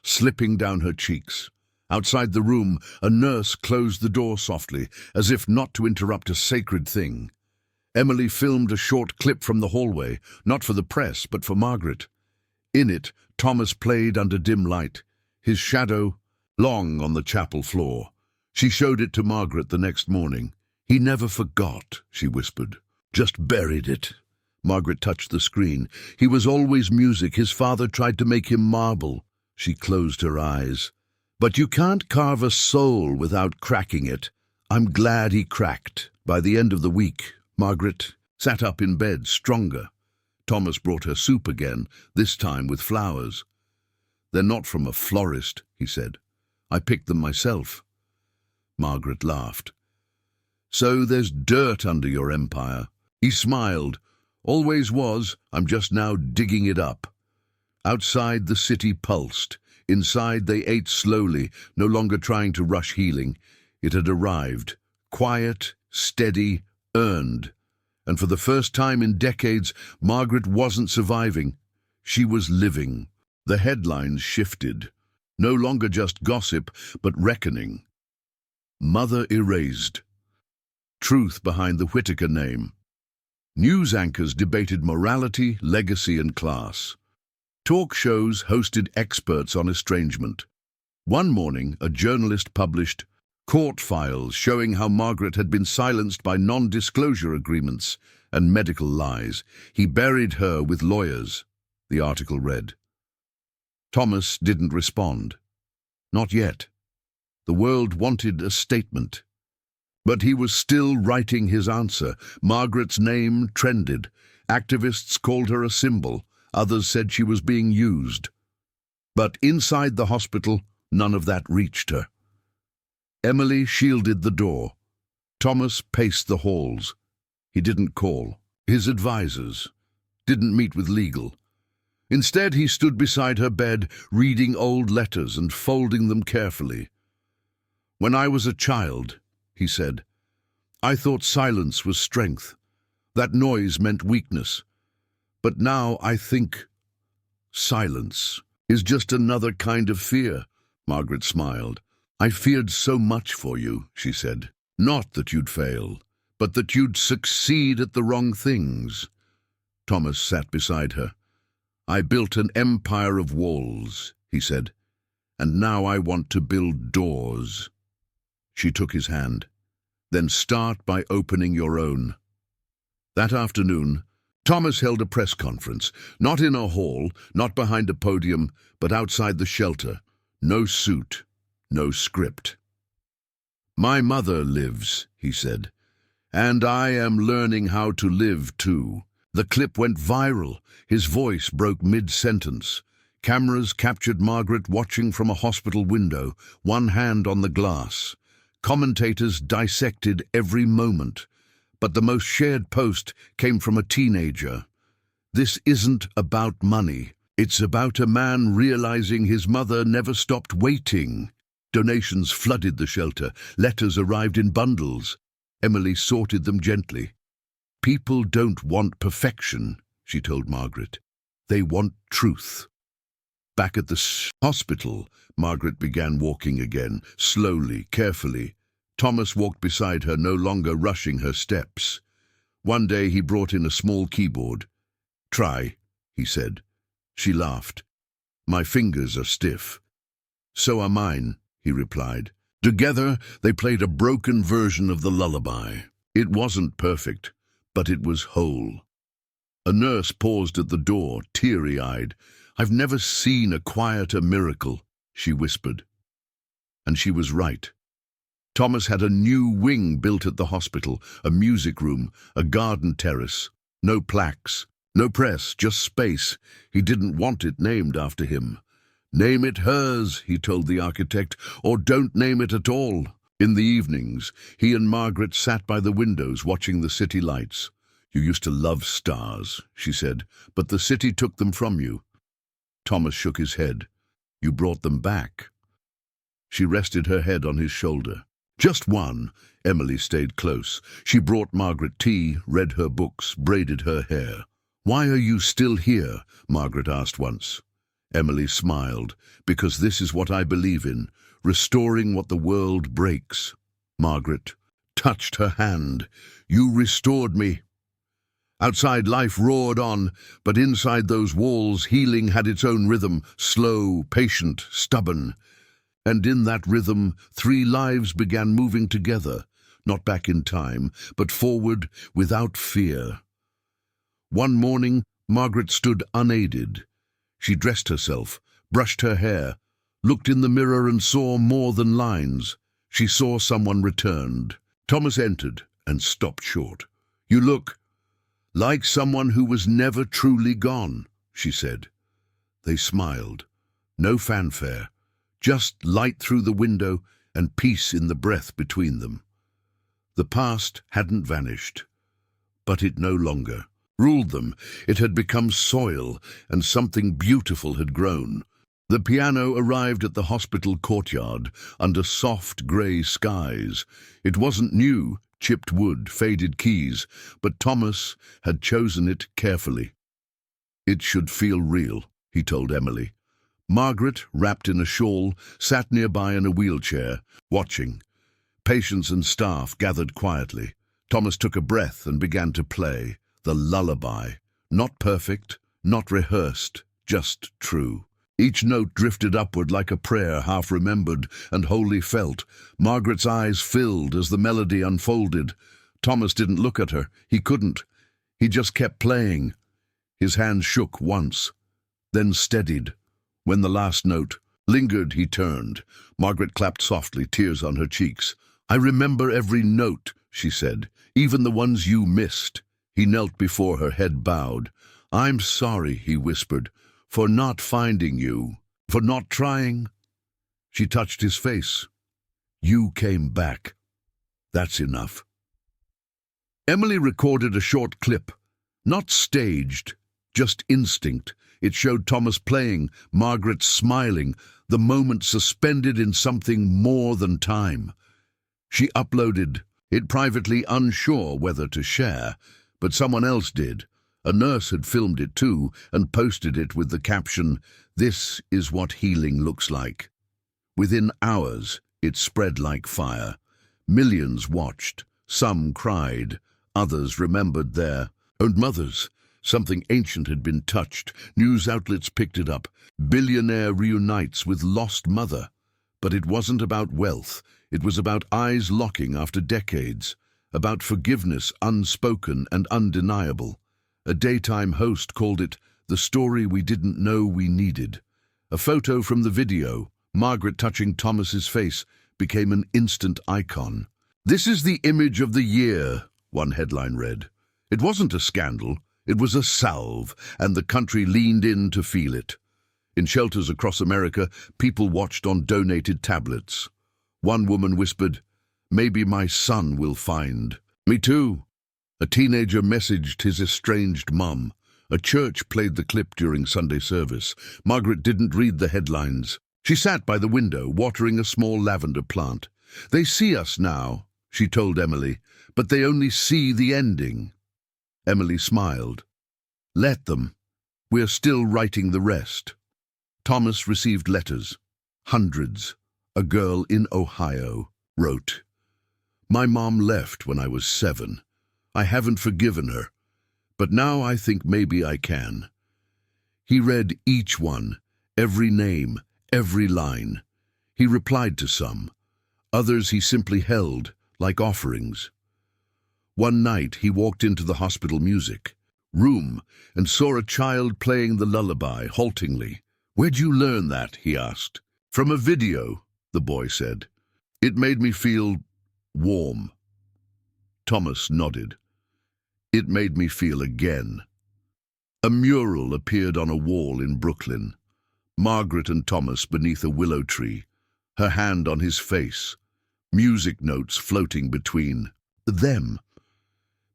slipping down her cheeks. Outside the room, a nurse closed the door softly, as if not to interrupt a sacred thing. Emily filmed a short clip from the hallway, not for the press, but for Margaret. In it, Thomas played under dim light, his shadow long on the chapel floor. She showed it to Margaret the next morning. "He never forgot," she whispered. "Just buried it." Margaret touched the screen. "He was always music. His father tried to make him marble." She closed her eyes. "But you can't carve a soul without cracking it." I'm glad he cracked. By the end of the week, Margaret sat up in bed, stronger. Thomas brought her soup again, this time with flowers. "They're not from a florist," he said. "I picked them myself." Margaret laughed. "So there's dirt under your empire." He smiled. "Always was. I'm just now digging it up." Outside, the city pulsed. Inside, they ate slowly, no longer trying to rush healing. It had arrived. Quiet, steady, earned. And for the first time in decades, Margaret wasn't surviving. She was living. The headlines shifted. No longer just gossip, but reckoning. Mother erased. Truth behind the Whitaker name. News anchors debated morality, legacy, and class. Talk shows hosted experts on estrangement. One morning, a journalist published court files showing how Margaret had been silenced by non-disclosure agreements and medical lies. He buried her with lawyers, the article read. Thomas didn't respond. Not yet. The world wanted a statement. But he was still writing his answer. Margaret's name trended. Activists called her a symbol. Others said she was being used. But inside the hospital, None of that reached her. Emily shielded the door. Thomas paced the halls. He didn't call. His advisors didn't meet with legal. Instead, he stood beside her bed, reading old letters and folding them carefully. "When I was a child," he said, "I thought silence was strength. That noise meant weakness. But now I think silence is just another kind of fear." Margaret smiled. "I feared so much for you," she said. "Not that you'd fail, but that you'd succeed at the wrong things." Thomas sat beside her. "I built an empire of walls," he said, "and now I want to build doors." She took his hand. "Then start by opening your own." That afternoon, Thomas held a press conference, not in a hall, not behind a podium, but outside the shelter. No suit, no script. "My mother lives," he said, "and I am learning how to live too." The clip went viral. His voice broke mid-sentence. Cameras captured Margaret watching from a hospital window, one hand on the glass. Commentators dissected every moment. But the most shared post came from a teenager. "This isn't about money. It's about a man realizing his mother never stopped waiting." Donations flooded the shelter. Letters arrived in bundles. Emily sorted them gently. "People don't want perfection," she told Margaret. "They want truth." Back at the hospital, Margaret began walking again, slowly, carefully. Thomas walked beside her, no longer rushing her steps. One day he brought in a small keyboard. "Try," he said. She laughed. "My fingers are stiff." "So are mine," he replied. Together, they played a broken version of the lullaby. It wasn't perfect, but it was whole. A nurse paused at the door, teary-eyed. "I've never seen a quieter miracle," she whispered. And she was right. Thomas had a new wing built at the hospital, a music room, a garden terrace. No plaques, no press, just space. He didn't want it named after him. "Name it hers," he told the architect, "or don't name it at all." In the evenings, he and Margaret sat by the windows watching the city lights. "You used to love stars," she said, "but the city took them from you." Thomas shook his head. "You brought them back." She rested her head on his shoulder. "Just one." Emily stayed close. She brought Margaret tea, read her books, braided her hair. "Why are you still here?" Margaret asked once. Emily smiled. "Because this is what I believe in, restoring what the world breaks." Margaret touched her hand. "You restored me." Outside, life roared on, but inside those walls, healing had its own rhythm, slow, patient, stubborn. And in that rhythm, 3 lives began moving together, not back in time, but forward without fear. One morning, Margaret stood unaided. She dressed herself, brushed her hair, looked in the mirror and saw more than lines. She saw someone returned. Thomas entered and stopped short. "You look like someone who was never truly gone," she said. They smiled. No fanfare. Just light through the window and peace in the breath between them. The past hadn't vanished, but it no longer ruled them. It had become soil, and something beautiful had grown. The piano arrived at the hospital courtyard under soft grey skies. It wasn't new, chipped wood, faded keys, but Thomas had chosen it carefully. "It should feel real," he told Emily. Margaret, wrapped in a shawl, sat nearby in a wheelchair, watching. Patients and staff gathered quietly. Thomas took a breath and began to play the lullaby. Not perfect, not rehearsed, just true. Each note drifted upward like a prayer, half remembered and wholly felt. Margaret's eyes filled as the melody unfolded. Thomas didn't look at her. He couldn't. He just kept playing. His hands shook once, then steadied. When the last note lingered, he turned. Margaret clapped softly, tears on her cheeks. "I remember every note," she said, "even the ones you missed." He knelt before her, head bowed. "I'm sorry," he whispered, "for not finding you, for not trying." She touched his face. "You came back. That's enough." Emily recorded a short clip, not staged, just instinct. It showed Thomas playing, Margaret smiling, the moment suspended in something more than time. She uploaded it privately, unsure whether to share, but someone else did. A nurse had filmed it too and posted it with the caption, "This is what healing looks like." Within hours, it spread like fire. Millions watched. Some cried. Others remembered their own mothers. Something ancient had been touched. News outlets picked it up. Billionaire reunites with lost mother. But it wasn't about wealth. It was about eyes locking after decades. About forgiveness unspoken and undeniable. A daytime host called it the story we didn't know we needed. A photo from the video, Margaret touching Thomas's face, became an instant icon. "This is the image of the year," one headline read. It wasn't a scandal. It was a salve, and the country leaned in to feel it. In shelters across America, people watched on donated tablets. One woman whispered, "Maybe my son will find." "Me too." A teenager messaged his estranged mum. A church played the clip during Sunday service. Margaret didn't read the headlines. She sat by the window, watering a small lavender plant. "They see us now," she told Emily, "but they only see the ending." Emily smiled. "Let them. We're still writing the rest." Thomas received letters. Hundreds. A girl in Ohio wrote, "My mom left when I was 7. I haven't forgiven her, but now I think maybe I can." He read each one, every name, every line. He replied to some. Others he simply held, like offerings. One night he walked into the hospital music room and saw a child playing the lullaby haltingly. "Where'd you learn that?" he asked. "From a video," the boy said. "It made me feel warm." Thomas nodded. "It made me feel again." A mural appeared on a wall in Brooklyn. Margaret and Thomas beneath a willow tree, her hand on his face, music notes floating between them.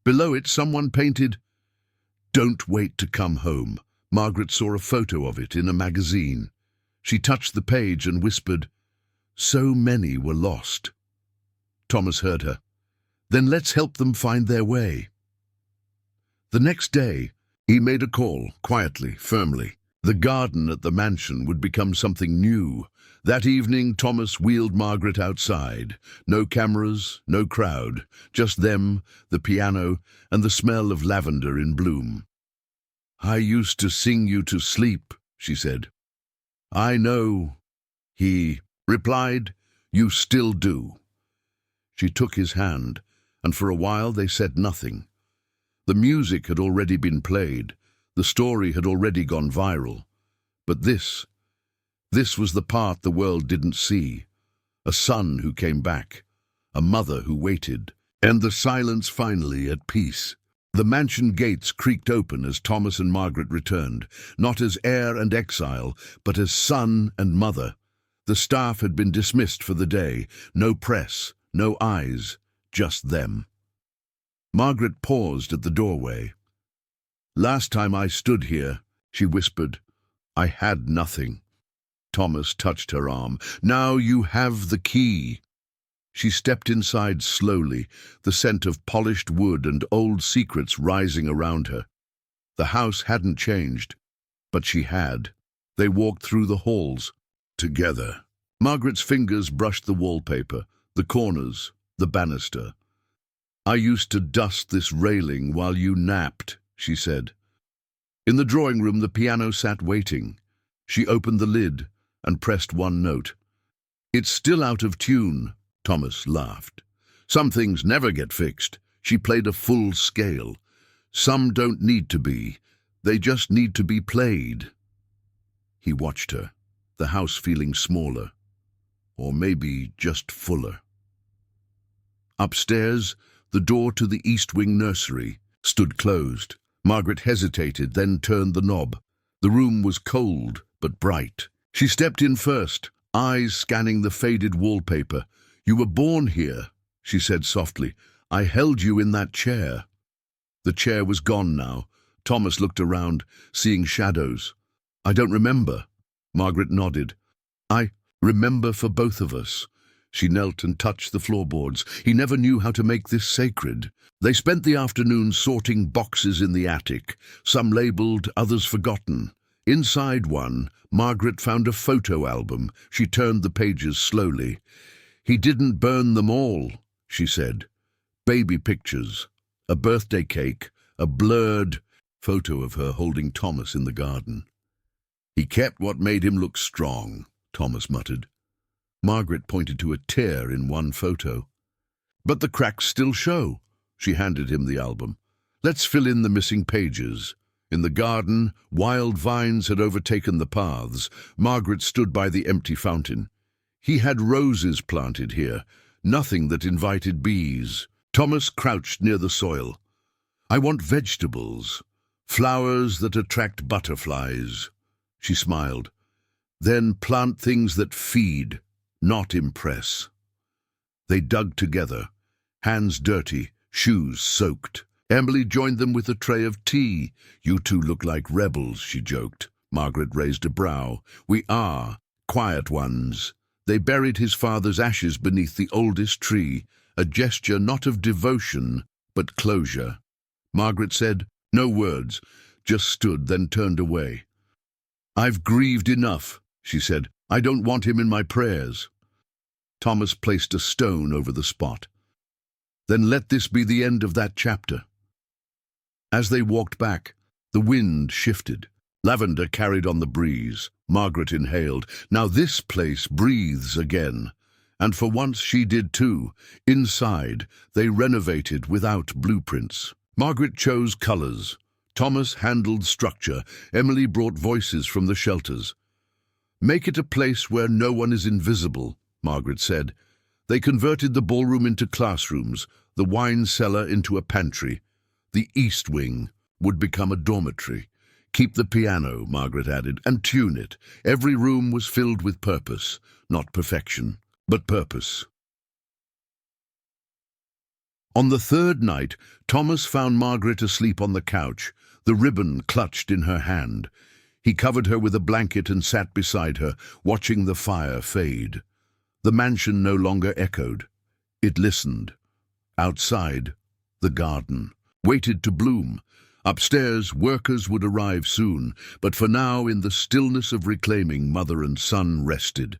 Below it, someone painted, "Don't wait to come home." Margaret saw a photo of it in a magazine. She touched the page and whispered, "So many were lost." Thomas heard her. "Then let's help them find their way." The next day, he made a call, quietly, firmly. The garden at the mansion would become something new. That evening, Thomas wheeled Margaret outside. No cameras, no crowd, just them, the piano, and the smell of lavender in bloom. "I used to sing you to sleep," she said. "I know," he replied. "You still do." She took his hand, and for a while they said nothing. The music had already been played. The story had already gone viral. But this was the part the world didn't see. A son who came back, a mother who waited, and the silence finally at peace. The mansion gates creaked open as Thomas and Margaret returned, not as heir and exile, but as son and mother. The staff had been dismissed for the day. No press, no eyes, just them. Margaret paused at the doorway. "Last time I stood here," she whispered, "I had nothing." Thomas touched her arm. "Now you have the key." She stepped inside slowly, the scent of polished wood and old secrets rising around her. The house hadn't changed, but she had. They walked through the halls, together. Margaret's fingers brushed the wallpaper, the corners, the banister. "I used to dust this railing while you napped," she said. In the drawing room, the piano sat waiting. She opened the lid and pressed one note. "It's still out of tune," Thomas laughed. "Some things never get fixed." She played a full scale. "Some don't need to be. They just need to be played." He watched her, the house feeling smaller, or maybe just fuller. Upstairs, the door to the East Wing nursery stood closed. Margaret hesitated, then turned the knob. The room was cold but bright. She stepped in first, eyes scanning the faded wallpaper. "You were born here," she said softly. "I held you in that chair." The chair was gone now. Thomas looked around, seeing shadows. "I don't remember." Margaret nodded. "I remember for both of us." She knelt and touched the floorboards. "He never knew how to make this sacred." They spent the afternoon sorting boxes in the attic, some labeled, others forgotten. Inside one, Margaret found a photo album. She turned the pages slowly. "He didn't burn them all," she said. Baby pictures, a birthday cake, a blurred photo of her holding Thomas in the garden. "He kept what made him look strong," Thomas muttered. Margaret pointed to a tear in one photo. "But the cracks still show." She handed him the album. "Let's fill in the missing pages." In the garden, wild vines had overtaken the paths. Margaret stood by the empty fountain. "He had roses planted here, nothing that invited bees." Thomas crouched near the soil. "I want vegetables, flowers that attract butterflies." She smiled. "Then plant things that feed, not impress." They dug together, hands dirty, shoes soaked. Emily joined them with a tray of tea. "You two look like rebels," she joked. Margaret raised a brow. "We are, quiet ones." They buried his father's ashes beneath the oldest tree, a gesture not of devotion, but closure. Margaret said no words, just stood, then turned away. "I've grieved enough," she said. "I don't want him in my prayers." Thomas placed a stone over the spot. "Then let this be the end of that chapter." As they walked back, the wind shifted. Lavender carried on the breeze. Margaret inhaled. "Now this place breathes again." And for once she did too. Inside, they renovated without blueprints. Margaret chose colors. Thomas handled structure. Emily brought voices from the shelters. "Make it a place where no one is invisible," Margaret said. They converted the ballroom into classrooms, the wine cellar into a pantry. The east wing would become a dormitory. "Keep the piano," Margaret added, "and tune it." Every room was filled with purpose, not perfection, but purpose. On the third night, Thomas found Margaret asleep on the couch, the ribbon clutched in her hand. He covered her with a blanket and sat beside her, watching the fire fade. The mansion no longer echoed. It listened. Outside, the garden waited to bloom. Upstairs, workers would arrive soon, but for now, in the stillness of reclaiming, mother and son rested.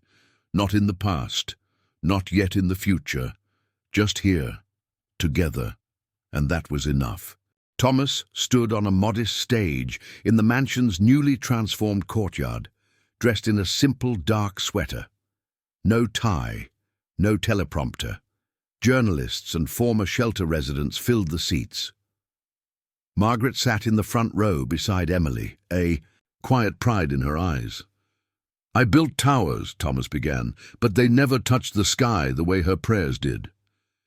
Not in the past, not yet in the future, just here, together, and that was enough. Thomas stood on a modest stage in the mansion's newly transformed courtyard, dressed in a simple dark sweater. No tie, no teleprompter. Journalists and former shelter residents filled the seats. Margaret sat in the front row beside Emily, a quiet pride in her eyes. "I built towers," Thomas began, "but they never touched the sky the way her prayers did."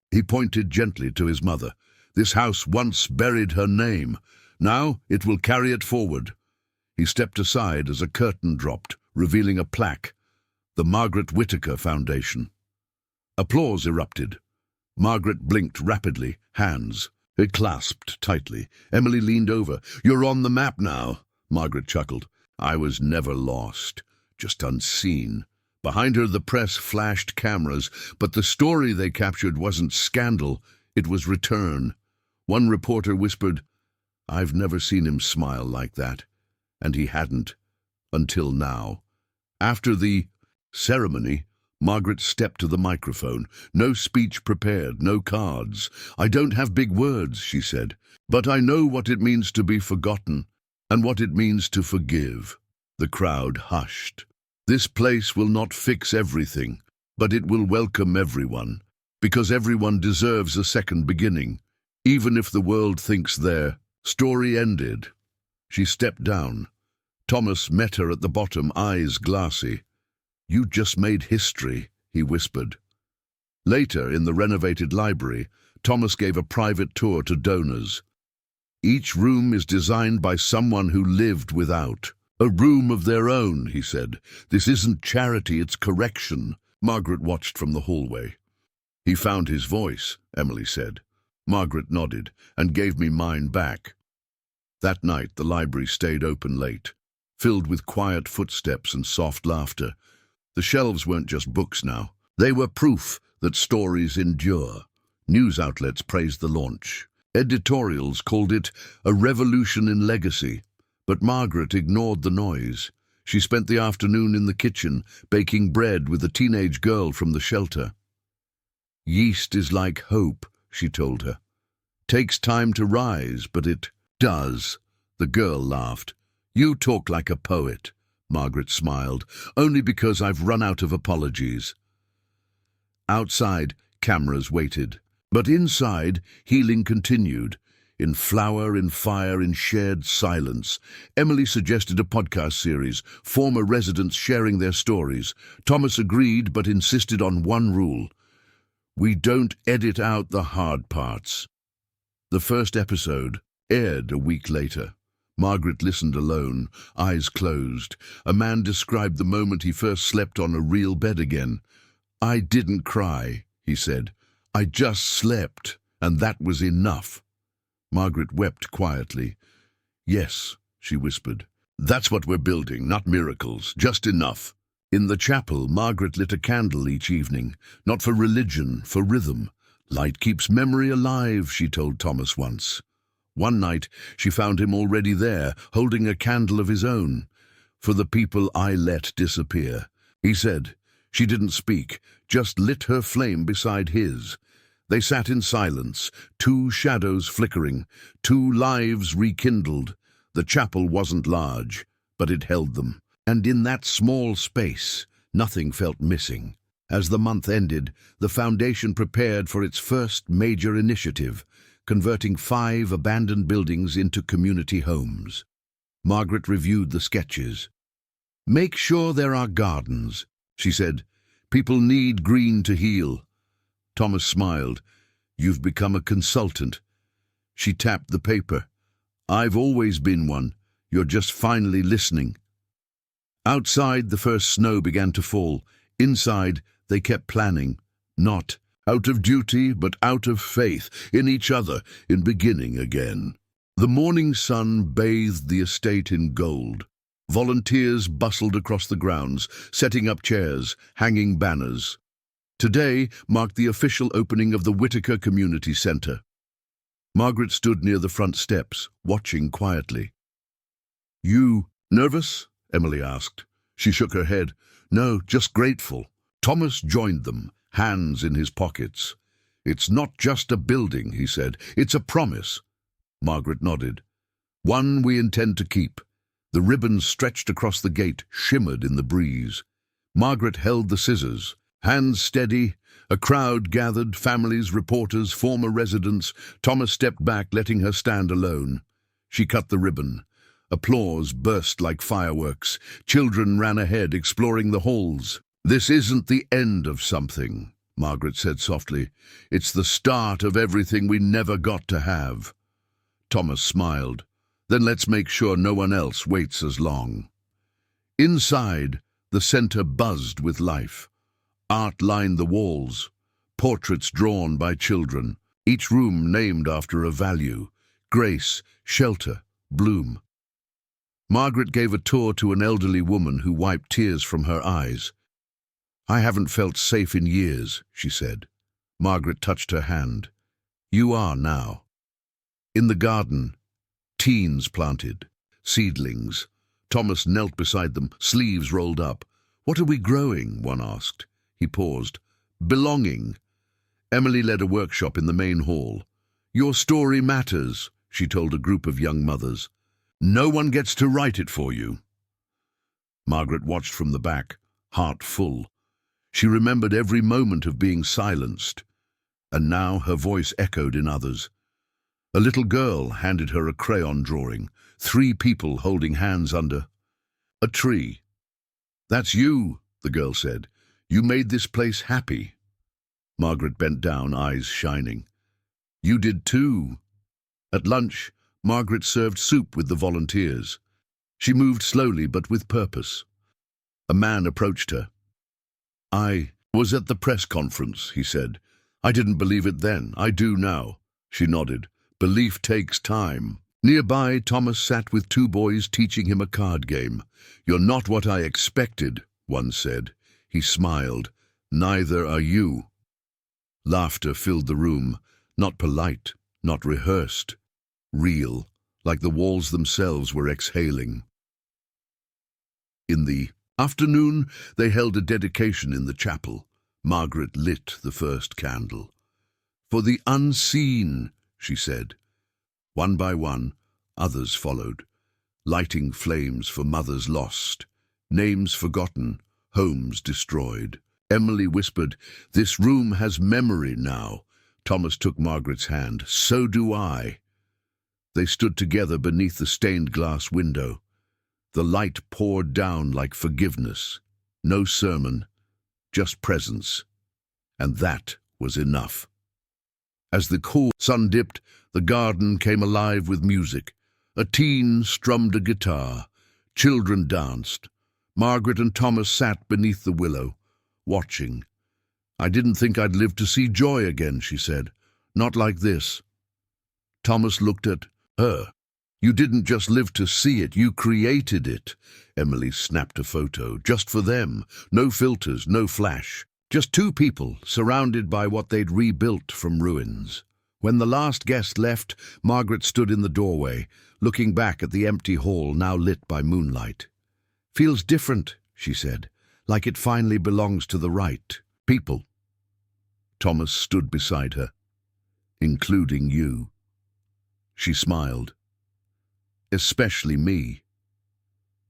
He pointed gently to his mother. "This house once buried her name. Now it will carry it forward." He stepped aside as a curtain dropped, revealing a plaque, the Margaret Whittaker Foundation. Applause erupted. Margaret blinked rapidly, hands clasped tightly. Emily leaned over. "You're on the map now," Margaret chuckled. "I was never lost, just unseen." Behind her, the press flashed cameras, but the story they captured wasn't scandal, it was return. One reporter whispered, "I've never seen him smile like that." And he hadn't, until now. After the ceremony, Margaret stepped to the microphone. No speech prepared, no cards. "I don't have big words," she said, "but I know what it means to be forgotten and what it means to forgive." The crowd hushed. "This place will not fix everything, but it will welcome everyone, because everyone deserves a second beginning, even if the world thinks their story ended." She stepped down. Thomas met her at the bottom, eyes glassy. "You just made history," he whispered. Later, in the renovated library, Thomas gave a private tour to donors. "Each room is designed by someone who lived without." A room of their own, he said. This isn't charity, it's correction. Margaret watched from the hallway. He found his voice, Emily said. Margaret nodded and gave me mine back. That night the library stayed open late, filled with quiet footsteps and soft laughter. The shelves weren't just books now. They were proof that stories endure. News outlets praised the launch. Editorials called it a revolution in legacy. But Margaret ignored the noise. She spent the afternoon in the kitchen, baking bread with a teenage girl from the shelter. Yeast is like hope, she told her. Takes time to rise, but it does. The girl laughed. You talk like a poet, Margaret smiled, only because I've run out of apologies. Outside, cameras waited. But inside, healing continued. In flower, in fire, in shared silence. Emily suggested a podcast series, former residents sharing their stories. Thomas agreed, but insisted on one rule. We don't edit out the hard parts. The first episode aired a week later. Margaret listened alone, eyes closed. A man described the moment he first slept on a real bed again. I didn't cry, he said. I just slept, and that was enough. Margaret wept quietly. Yes, she whispered. That's what we're building, not miracles, just enough. In the chapel, Margaret lit a candle each evening, not for religion, for rhythm. Light keeps memory alive, she told Thomas once. One night, she found him already there, holding a candle of his own. For the people I let disappear, he said. She didn't speak, just lit her flame beside his. They sat in silence, two shadows flickering, two lives rekindled. The chapel wasn't large, but it held them. And in that small space, nothing felt missing. As the month ended, the foundation prepared for its first major initiative, converting 5 abandoned buildings into community homes. Margaret reviewed the sketches. Make sure there are gardens, she said. People need green to heal. Thomas smiled. You've become a consultant. She tapped the paper. I've always been one. You're just finally listening. Outside, the first snow began to fall. Inside, they kept planning. Not out of duty, but out of faith in each other, in beginning again. The morning sun bathed the estate in gold. Volunteers bustled across the grounds, setting up chairs, hanging banners. Today marked the official opening of the Whitaker Community Centre. Margaret stood near the front steps, watching quietly. You nervous? Emily asked. She shook her head. No, just grateful. Thomas joined them, hands in his pockets. It's not just a building, he said. It's a promise. Margaret nodded. One we intend to keep. The ribbons stretched across the gate shimmered in the breeze. Margaret held the scissors. Hands steady, a crowd gathered, families, reporters, former residents. Thomas stepped back, letting her stand alone. She cut the ribbon. Applause burst like fireworks. Children ran ahead, exploring the halls. This isn't the end of something, Margaret said softly. It's the start of everything we never got to have. Thomas smiled. Then let's make sure no one else waits as long. Inside, the center buzzed with life. Art lined the walls, portraits drawn by children, each room named after a value: grace, shelter, bloom. Margaret gave a tour to an elderly woman who wiped tears from her eyes. I haven't felt safe in years, she said. Margaret touched her hand. You are now. In the garden, teens planted, seedlings. Thomas knelt beside them, sleeves rolled up. What are we growing? One asked. He paused. Belonging. Emily led a workshop in the main hall. Your story matters, she told a group of young mothers. No one gets to write it for you. Margaret watched from the back, heart full. She remembered every moment of being silenced, and now her voice echoed in others. A little girl handed her a crayon drawing, 3 people holding hands under a tree. That's you, the girl said. You made this place happy. Margaret bent down, eyes shining. You did too. At lunch, Margaret served soup with the volunteers. She moved slowly but with purpose. A man approached her. "I was at the press conference," he said. "I didn't believe it then. I do now." She nodded. "Belief takes time." Nearby, Thomas sat with two boys teaching him a card game. "You're not what I expected," one said. He smiled. "Neither are you." Laughter filled the room, not polite, not rehearsed. Real, like the walls themselves were exhaling. In the afternoon, they held a dedication in the chapel. Margaret lit the first candle. "For the unseen," she said. One by one, others followed, lighting flames for mothers lost, names forgotten, homes destroyed. Emily whispered, "This room has memory now." Thomas took Margaret's hand. "So do I." They stood together beneath the stained glass window. The light poured down like forgiveness. No sermon, just presence. And that was enough. As the cool sun dipped, the garden came alive with music. A teen strummed a guitar. Children danced. Margaret and Thomas sat beneath the willow, watching. "I didn't think I'd live to see joy again," she said. "Not like this." Thomas looked at her. "You didn't just live to see it, you created it." Emily snapped a photo, just for them. No filters, no flash. Just two people, surrounded by what they'd rebuilt from ruins. When the last guest left, Margaret stood in the doorway, looking back at the empty hall now lit by moonlight. "Feels different," she said, "like it finally belongs to the right people." Thomas stood beside her. "Including you." She smiled. "Especially me."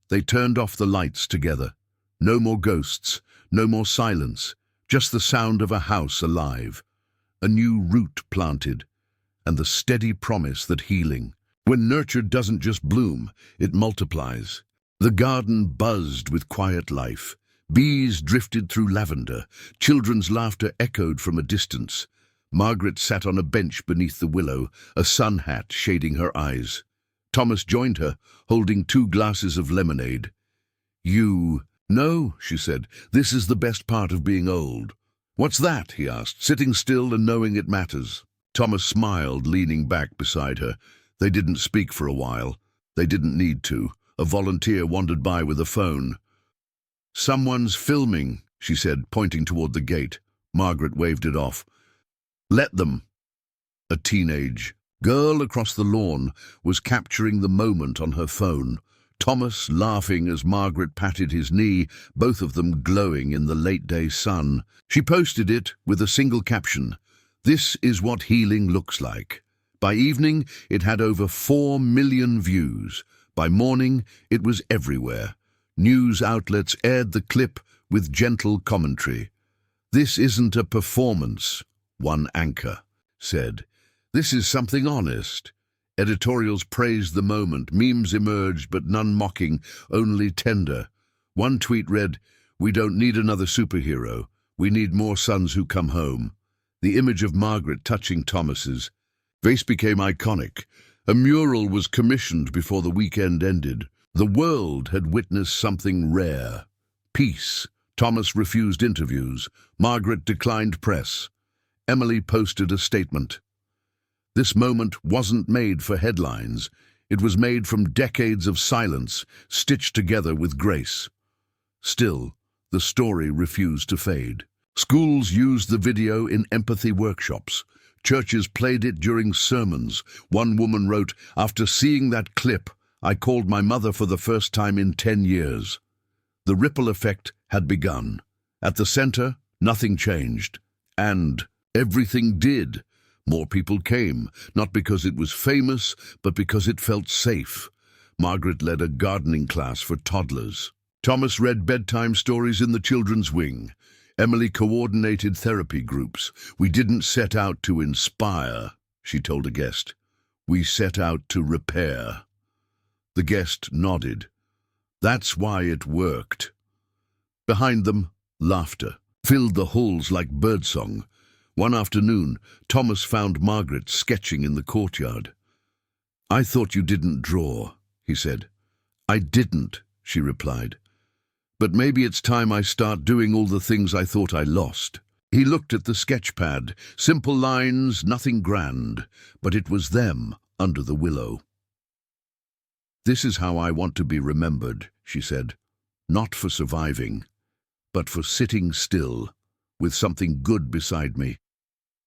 They turned off the lights together. No more ghosts, no more silence, just the sound of a house alive. A new root planted, and the steady promise that healing, when nurtured, doesn't just bloom, it multiplies. The garden buzzed with quiet life. Bees drifted through lavender. Children's laughter echoed from a distance. Margaret sat on a bench beneath the willow, a sun hat shading her eyes. Thomas joined her, holding 2 glasses of lemonade. "No," she said, "this is the best part of being old." "What's that?" he asked, sitting still and knowing it matters. Thomas smiled, leaning back beside her. They didn't speak for a while. They didn't need to. A volunteer wandered by with a phone. "Someone's filming," she said, pointing toward the gate. Margaret waved it off. "Let them." A teenage girl across the lawn was capturing the moment on her phone. Thomas laughing as Margaret patted his knee, both of them glowing in the late-day sun. She posted it with a single caption, "This is what healing looks like." By evening, it had over 4 million views. By morning, it was everywhere. News outlets aired the clip with gentle commentary. "This isn't a performance," one anchor said. "This is something honest." Editorials praised the moment. Memes emerged, but none mocking, only tender. One tweet read, "We don't need another superhero. We need more sons who come home." The image of Margaret touching Thomas's face became iconic. A mural was commissioned before the weekend ended. The world had witnessed something rare. Peace. Thomas refused interviews. Margaret declined press. Emily posted a statement. This moment wasn't made for headlines. It was made from decades of silence, stitched together with grace. Still, the story refused to fade. Schools used the video in empathy workshops. Churches played it during sermons. One woman wrote, "After seeing that clip, I called my mother for the first time in 10 years. The ripple effect had begun. At the center, nothing changed. And everything did. More people came, not because it was famous, but because it felt safe. Margaret led a gardening class for toddlers. Thomas read bedtime stories in the children's wing. Emily coordinated therapy groups. "We didn't set out to inspire," she told a guest. "We set out to repair." The guest nodded. That's why it worked. Behind them, laughter filled the halls like birdsong. One afternoon, Thomas found Margaret sketching in the courtyard. "I thought you didn't draw," he said. I didn't, she replied. But maybe it's time I start doing all the things I thought I lost. He looked at the sketch pad. Simple lines, nothing grand, but it was them under the willow. This is how I want to be remembered, she said. Not for surviving, but for sitting still, with something good beside me.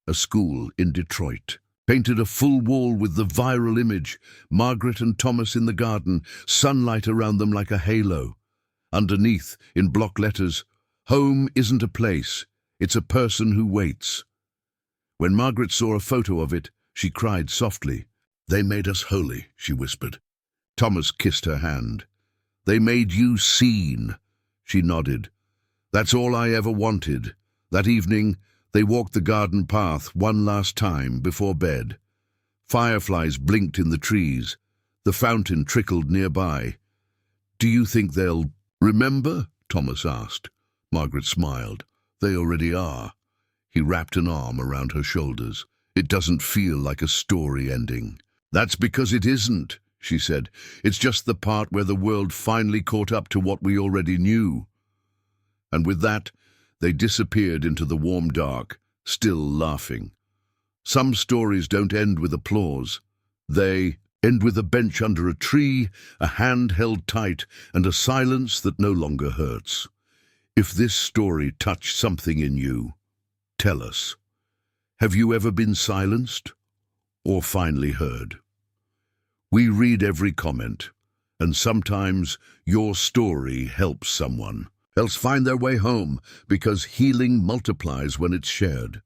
A school in Detroit. Painted a full wall with the viral image, Margaret and Thomas in the garden, sunlight around them like a halo. Underneath, in block letters, home isn't a place, it's a person who waits. When Margaret saw a photo of it, she cried softly. They made us holy, she whispered. Thomas kissed her hand. They made you seen, she nodded. That's all I ever wanted. That evening, they walked the garden path one last time before bed. Fireflies blinked in the trees. The fountain trickled nearby. Do you think they'll remember? Thomas asked. Margaret smiled. They already are. He wrapped an arm around her shoulders. It doesn't feel like a story ending. That's because it isn't, she said. It's just the part where the world finally caught up to what we already knew. And with that, they disappeared into the warm dark, still laughing. Some stories don't end with applause. They end with a bench under a tree, a hand held tight, and a silence that no longer hurts. If this story touched something in you, tell us. Have you ever been silenced or finally heard? We read every comment, and sometimes your story helps someone else find their way home, because healing multiplies when it's shared.